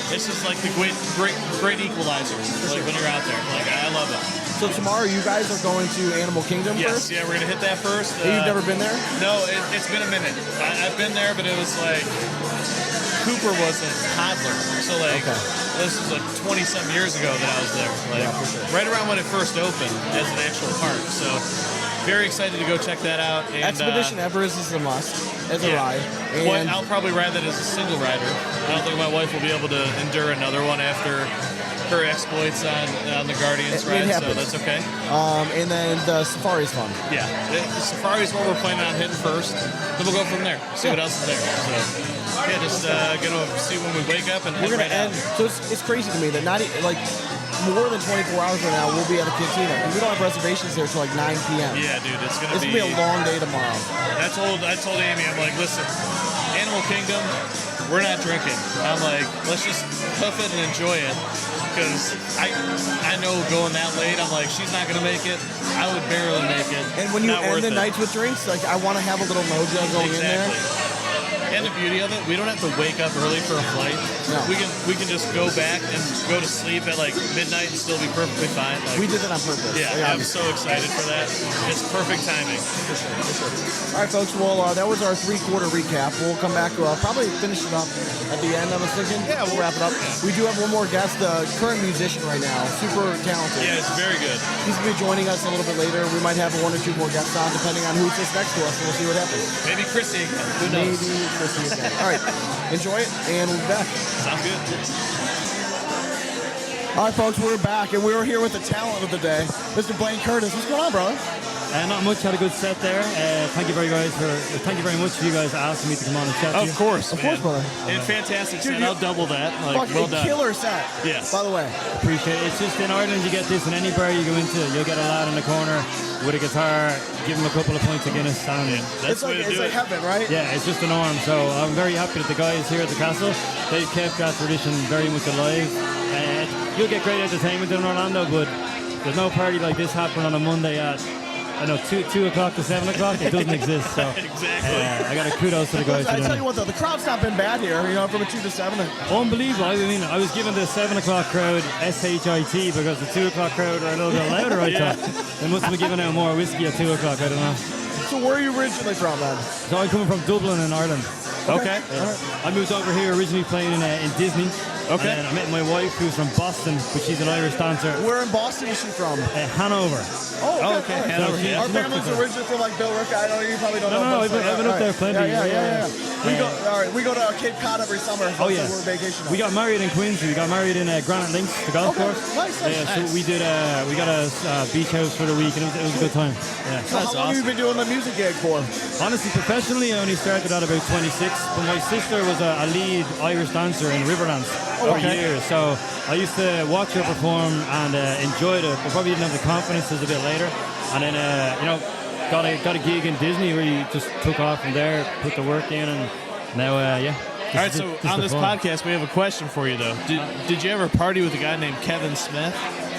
It's just like the great equalizer. Like when you're out there, like I love it. So tomorrow you guys are going to Animal Kingdom Yes, first? yeah, we're gonna hit that first. You've never been there? No, it's been a minute. I've been there, but it was like Cooper was a toddler, so like Okay. this was like 20-some years ago that I was there. Like Yeah, for sure. right around when it first opened as an actual park. So very excited to go check that out. And, Expedition Everest is a must as a ride. Well, And I'll probably ride that as a single rider. I don't think my wife will be able to endure another one after her exploits on the Guardians It ride, so happens. that's okay. and then the safari's fun. Yeah, the safari's what we're planning on hitting first. Then we'll go from there. See what else is there. So yeah, just gonna see when we wake up and We're head gonna right end. out. So it's crazy to me that not like more than 24 hours from now we'll be at the cantina and we don't have reservations there till like 9 p.m. Yeah, dude, it's gonna It's be. gonna be a long day tomorrow. I told Amy, I'm like, listen, Animal Kingdom, we're not drinking. I'm like, let's just hoof it and enjoy it. Because I know going that late, I'm like, she's not gonna make it. I would barely make it. And when you Not end worth the it. nights with drinks, like I want to have a little mojo going in there. Exactly. And the beauty of it, we don't have to wake up early for a flight. No. We can just go back and go to sleep at like midnight and still be perfectly fine. Like, We did that on purpose. yeah, I'm so excited for that. It's perfect timing. All right, folks. Well, that was our 3-quarter recap. We'll come back. Probably finish it up at the end. I was thinking. Yeah, we'll wrap it up. We do have one more guest, the current musician right now, super talented. Yeah, it's very good. He's gonna be joining us a little bit later. We might have 1 or 2 more guests on, depending on who sits next to us, and we'll see what happens. Maybe Chrissy. Who knows? Maybe Chrissy again. All right, enjoy it, and we'll be back. Sounds good. All right, folks, we're back, and we're here with the talent of the day, Mr. Blaine Curtis. What's going on, brother? Not much. Had a good set there. Thank you very much for you guys asking me to come on and chat to you. Of course, brother. And fantastic Dude, set. I'll double that. Like, Fucking well done. killer set. Yes. By the way. Appreciate it. It's just in Ireland you get this in any bar you go into. You'll get a lad in the corner with a guitar, give him a couple of pints of Guinness, and That's the way to It's do like it. heaven, right? yeah, it's just the norm. So I'm very happy that the guys here at the castle, they've kept that tradition very much alive. You'll get great entertainment in Orlando, but there's no party like this happening on a Monday at 2 o'clock to 7 o'clock. It doesn't exist. So Exactly. I got a kudos to the guys. I for tell doing you it. what, though, the crowd's not been bad here. From a 2 to 7. Unbelievable. I mean, I was giving the 7 o'clock crowd SHIT because the 2 o'clock crowd are a little bit louder, I thought. They must have been giving out more whiskey at 2 o'clock, I don't know. So where are you originally from, then? So I'm coming from Dublin in Ireland. Okay. I moved over here originally playing in Disney. Okay. And then I met my wife who's from Boston, but she's an Irish dancer. Where in Boston is she from? Hanover. Oh, okay. Nice. Hanover, yeah. Our family's originally from like Bill Rick. I know you probably don't know. No, but- I've been up there plenty. Yeah. We go to Cape Cod every summer. Oh, yeah. We're vacation. We got married in Quincy. We got married in Granite Links, the golf Okay. course. Nice. So we did. We got a beach house for the week, and it was a good time. Yeah. So how long have you been doing the music gig for? Honestly, professionally, I only started at about 26, but my sister was a lead Irish dancer in Riverdance for years. So I used to watch her perform and enjoyed it, but probably didn't have the confidence as a bit later. And then, got a gig in Disney where you just took off from there, put the work in, and now, All right, so on this podcast, we have a question for you, though. Did you ever party with a guy named Kevin Smith?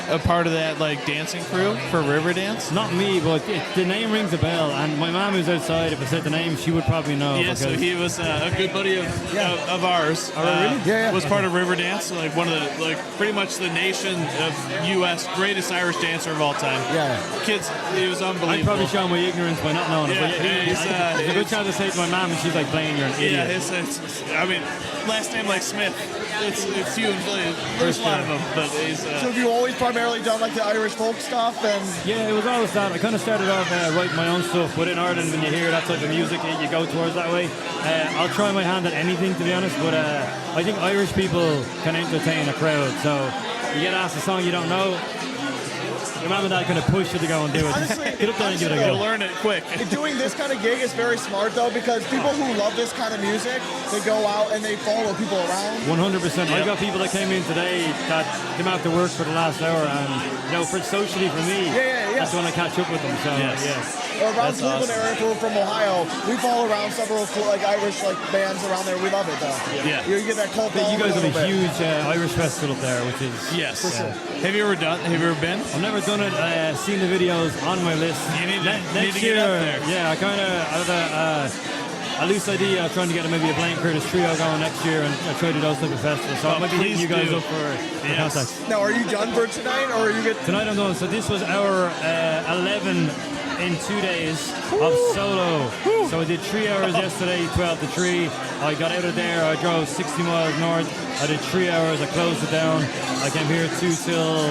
A part of that, like, dancing crew for Riverdance? Not me, but the name rings a bell. And my mom who's outside, if I said the name, she would probably know. Yeah, so he was a good buddy of ours. really? Yeah. Was part of Riverdance, like one of the, like, pretty much the nation of U.S. greatest Irish dancer of all time. Yeah. Kids, it was unbelievable. I'd probably show my ignorance by not knowing Yeah, it. But there's a good chance to say to my mom, and she's like, Blaine, you're an Yeah, idiot. I mean, last name like Smith. It's few and far. There's a lot of them, but he's. So have you always primarily done like the Irish folk stuff? And Yeah, it was always that. I kind of started off writing my own stuff, but in Ireland, when you hear that type of music, you go towards that way. I'll try my hand at anything, to be honest, but I think Irish people can entertain a crowd. So you get asked a song you don't know, your mom and dad kind of push you to go and do it. Honestly, Get up there and give it a You'll go. learn it quick. doing this kind of gig is very smart though, because people who love this kind of music, they go out and they follow people around. 100%. I've got people that came in today that came after work for the last hour, and for socially for me, that's when I catch up with them. So Around That's Cleveland awesome. area, if we're from Ohio, we follow around several like Irish like bands around there. We love it though. Yeah. You get that cult. you guys have following a little bit. huge Irish festival up there, which is Yes. For sure. Have you ever been? I've never done it. Seen the videos on my list. You need to, Next need to year, get up there. yeah, I kind of have a loose idea of trying to get maybe a Blaine Curtis trio going next year and try to do those type of festivals. So I might be hitting please you guys do. up for Yes. contacts. Now, are you done for tonight, or are you get? Tonight I'm done. So this was our 11 in 2 days of solo. So I did 3 hours yesterday, 12 to 3. I got out of there. I drove 60 miles north. I did 3 hours. I closed it down. I came here 2 till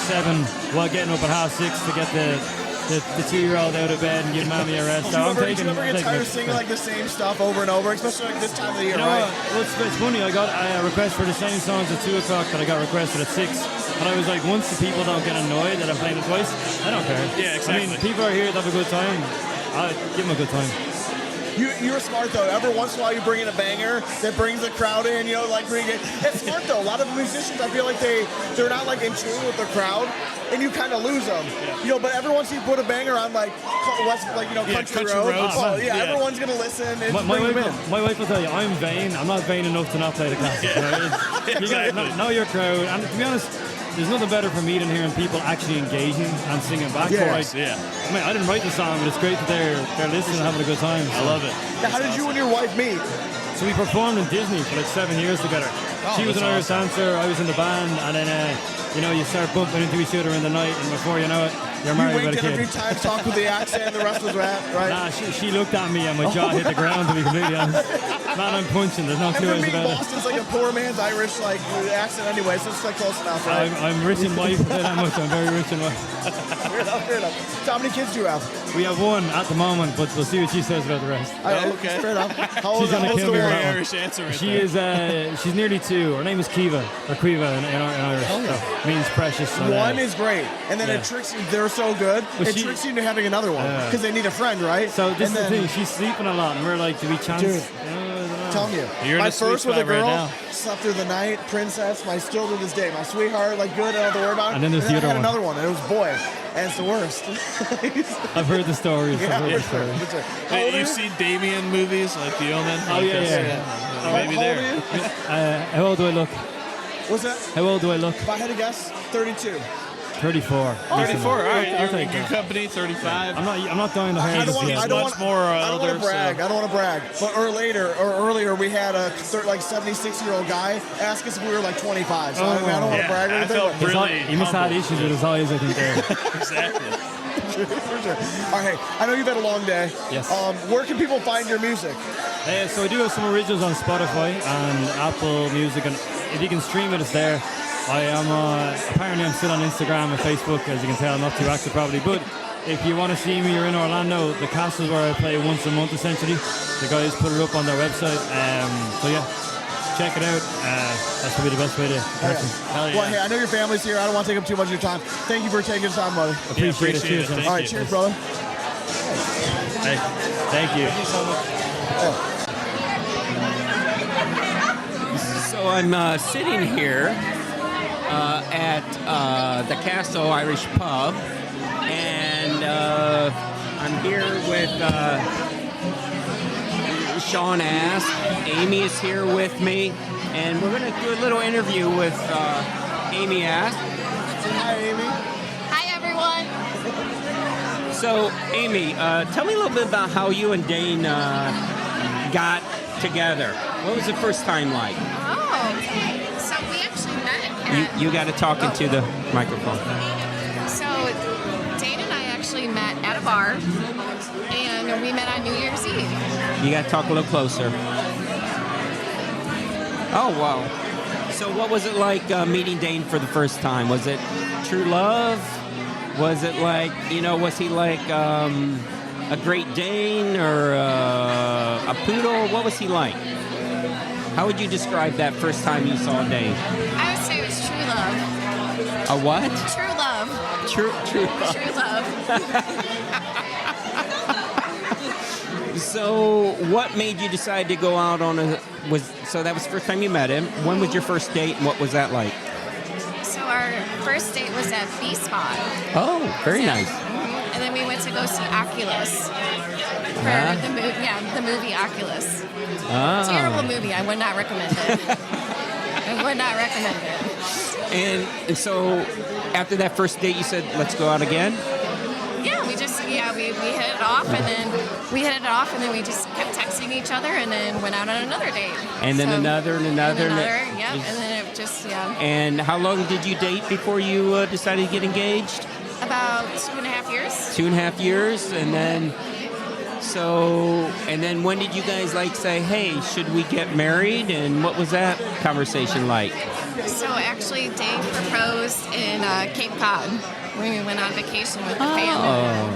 7 while getting up at 6:30 to get the 2-year-old out of bed and give mommy a rest. So I'm Do taking. you ever get tired of singing like the same stuff over and over, especially like this time of the year, You know right? what? Well, it's funny. I got a request for the same songs at 2 o'clock that I got requested at 6. And I was like, once the people don't get annoyed that I'm playing it twice, I don't care. Yeah, exactly. I mean, people are here to have a good time. I'll give them a good time. You're smart though. Every once in a while, you bring in a banger that brings the crowd in. Like it's smart though. A lot of musicians, I feel like they're not like in tune with the crowd, and you kind of lose them. But every once you put a banger on like Country Road. Roads. Oh, Yeah. everyone's gonna listen. And My wife will tell you, I'm vain. I'm not vain enough to not play the classics. Right? You got to know your crowd. And to be honest, there's nothing better for me than hearing people actually engaging and singing back. Yeah. So, like, I mean, I didn't write the song, but it's great that they're listening and having a good time. So. I love it. Now, how did you and your wife meet? So we performed in Disney for like 7 years together. She was an Irish dancer, I was in the band, and then you start bumping into each other in the night, and before you know it, you're You married by winked the at her kid. 3 times, talked with the accent, and the rest was rap, right? Nah, she looked at me and my jaw hit the ground, to be completely honest. Man, I'm punching, there's no And two for ways me, about it. Boston's like a poor man's Irish like accent anyway, so it's like close enough, right? I'm rich in wife, I'll tell you that much, I'm very rich in wife. Fair enough. So how many kids do you have? We have one at the moment, but we'll see what she says about the rest. Okay. Fair enough. How old She's gonna kill me the for one? that one. Irish answer right She there. is, she's nearly 2. Her name is Kiva, or Quiva in Irish. So, means precious. And, One is great, and then it tricks you. They're so good. But It tricks you into having another one Yeah. because they need a friend, right? So this And is the then- thing. She's sleeping a lot, and we're like, do we chance? Dude. I don't know. Telling you, You're in my a sweet first with a spot right girl, now. slept through the night, princess, my still to this day, my sweetheart, like good, I don't have to worry about it. And then there's the I other had one. another one, and it was boy, and it's the worst. I've heard the stories. Yeah, I've heard the for sure, stories. for sure. How Hey, old are you've you? seen Damien movies like The Omen? Oh, yeah, yeah. Maybe How old there. are you? How old do I look? What's that? How old do I look? If I had to guess, 32. 34. 34. All right, I'll you're take in good that. company. 35. I'm not dying to I hire don't this want. yet. I don't much want. more I don't want older, to brag. so- I don't want to brag. But earlier, we had a 76-year-old guy ask us if we were like 25. So I don't want to Yeah, brag or I anything. felt but- really He must have had humbled. issues with his eyes, I think. There. Exactly. For sure. All right. I know you've had a long day. Yes. Where can people find your music? So I do have some originals on Spotify and Apple Music, and if you can stream it, it's there. I am apparently I'm still on Instagram and Facebook, as you can tell. I'm not too active probably, but if you want to see me, you're in Orlando. The castle's where I play once a month essentially. The guys put it up on their website. So yeah, check it out. That's probably the best way to catch me. Hell yeah. Well, hey, I know your family's here. I don't want to take up too much of your time. Thank you for taking the time, brother. Appreciate it. appreciate Cheers, it. man. Thank All right, you. cheers, brother. Hey, thank you. So I'm sitting here at the Castle Irish Pub, and I'm here with Sean Ask. Amy is here with me, and we're going to do a little interview with Amy Ask. Hi, Amy. Hi, everyone. So, Amy, tell me a little bit about how you and Dane got together. What was the first time like? Oh, okay. So we actually met at... You got to talk into the microphone. So Dane and I actually met at a bar, and we met on New Year's Eve. You got to talk a little closer. Oh, wow. So what was it like meeting Dane for the first time? Was it true love? Was it like, was he like a Great Dane or a poodle? What was he like? How would you describe that first time you saw Dane? I would say it was true love. A what? True love. True love. True love. So what made you decide to go out on so that was the first time you met him. When was your first date and what was that like? So our first date was at B-Spot. Oh, very nice. And then we went to go see Oculus for the movie Oculus. Terrible movie. I would not recommend it. I would not recommend it. And so after that first date, you said, let's go out again? Yeah, we hit it off, and then we just kept texting each other, and then went out on another date. And then another. And then it just, And how long did you date before you decided to get engaged? About 2.5 years. 2.5 years, and then when did you guys say, hey, should we get married? And what was that conversation like? So actually, Dane proposed in Cape Cod when we went on vacation with the family.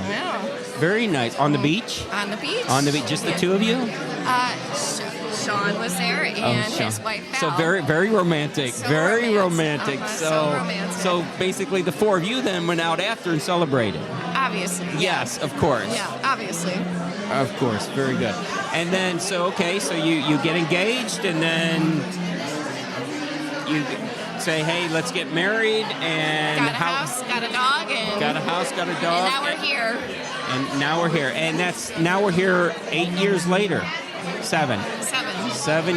Yeah. Very nice. On the beach? On the beach. On the beach, just the two of you? Sean was there and his wife Val. So very, very romantic. So very romantic. romantic. So romantic. So basically, the four of you then went out after and celebrated. Obviously. Yes, of course. Yeah, obviously. Of course, very good. And then, so you get engaged, and then you say, hey, let's get married, and got a house, got a dog, and got a house, got a dog, and now we're here. And now we're here, and now we're here 8 years later, 7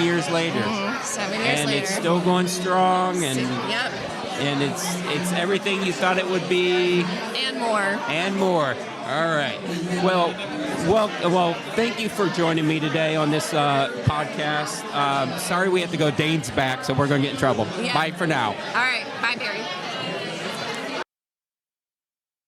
years later, 7 years and later. it's still going strong, and Yep. and it's everything you thought it would be, And more. and more. All right. Well, thank you for joining me today on this podcast. Sorry we have to go. Dane's back, so we're going to get in trouble. Yeah. Bye for now. All right. Bye, Barry.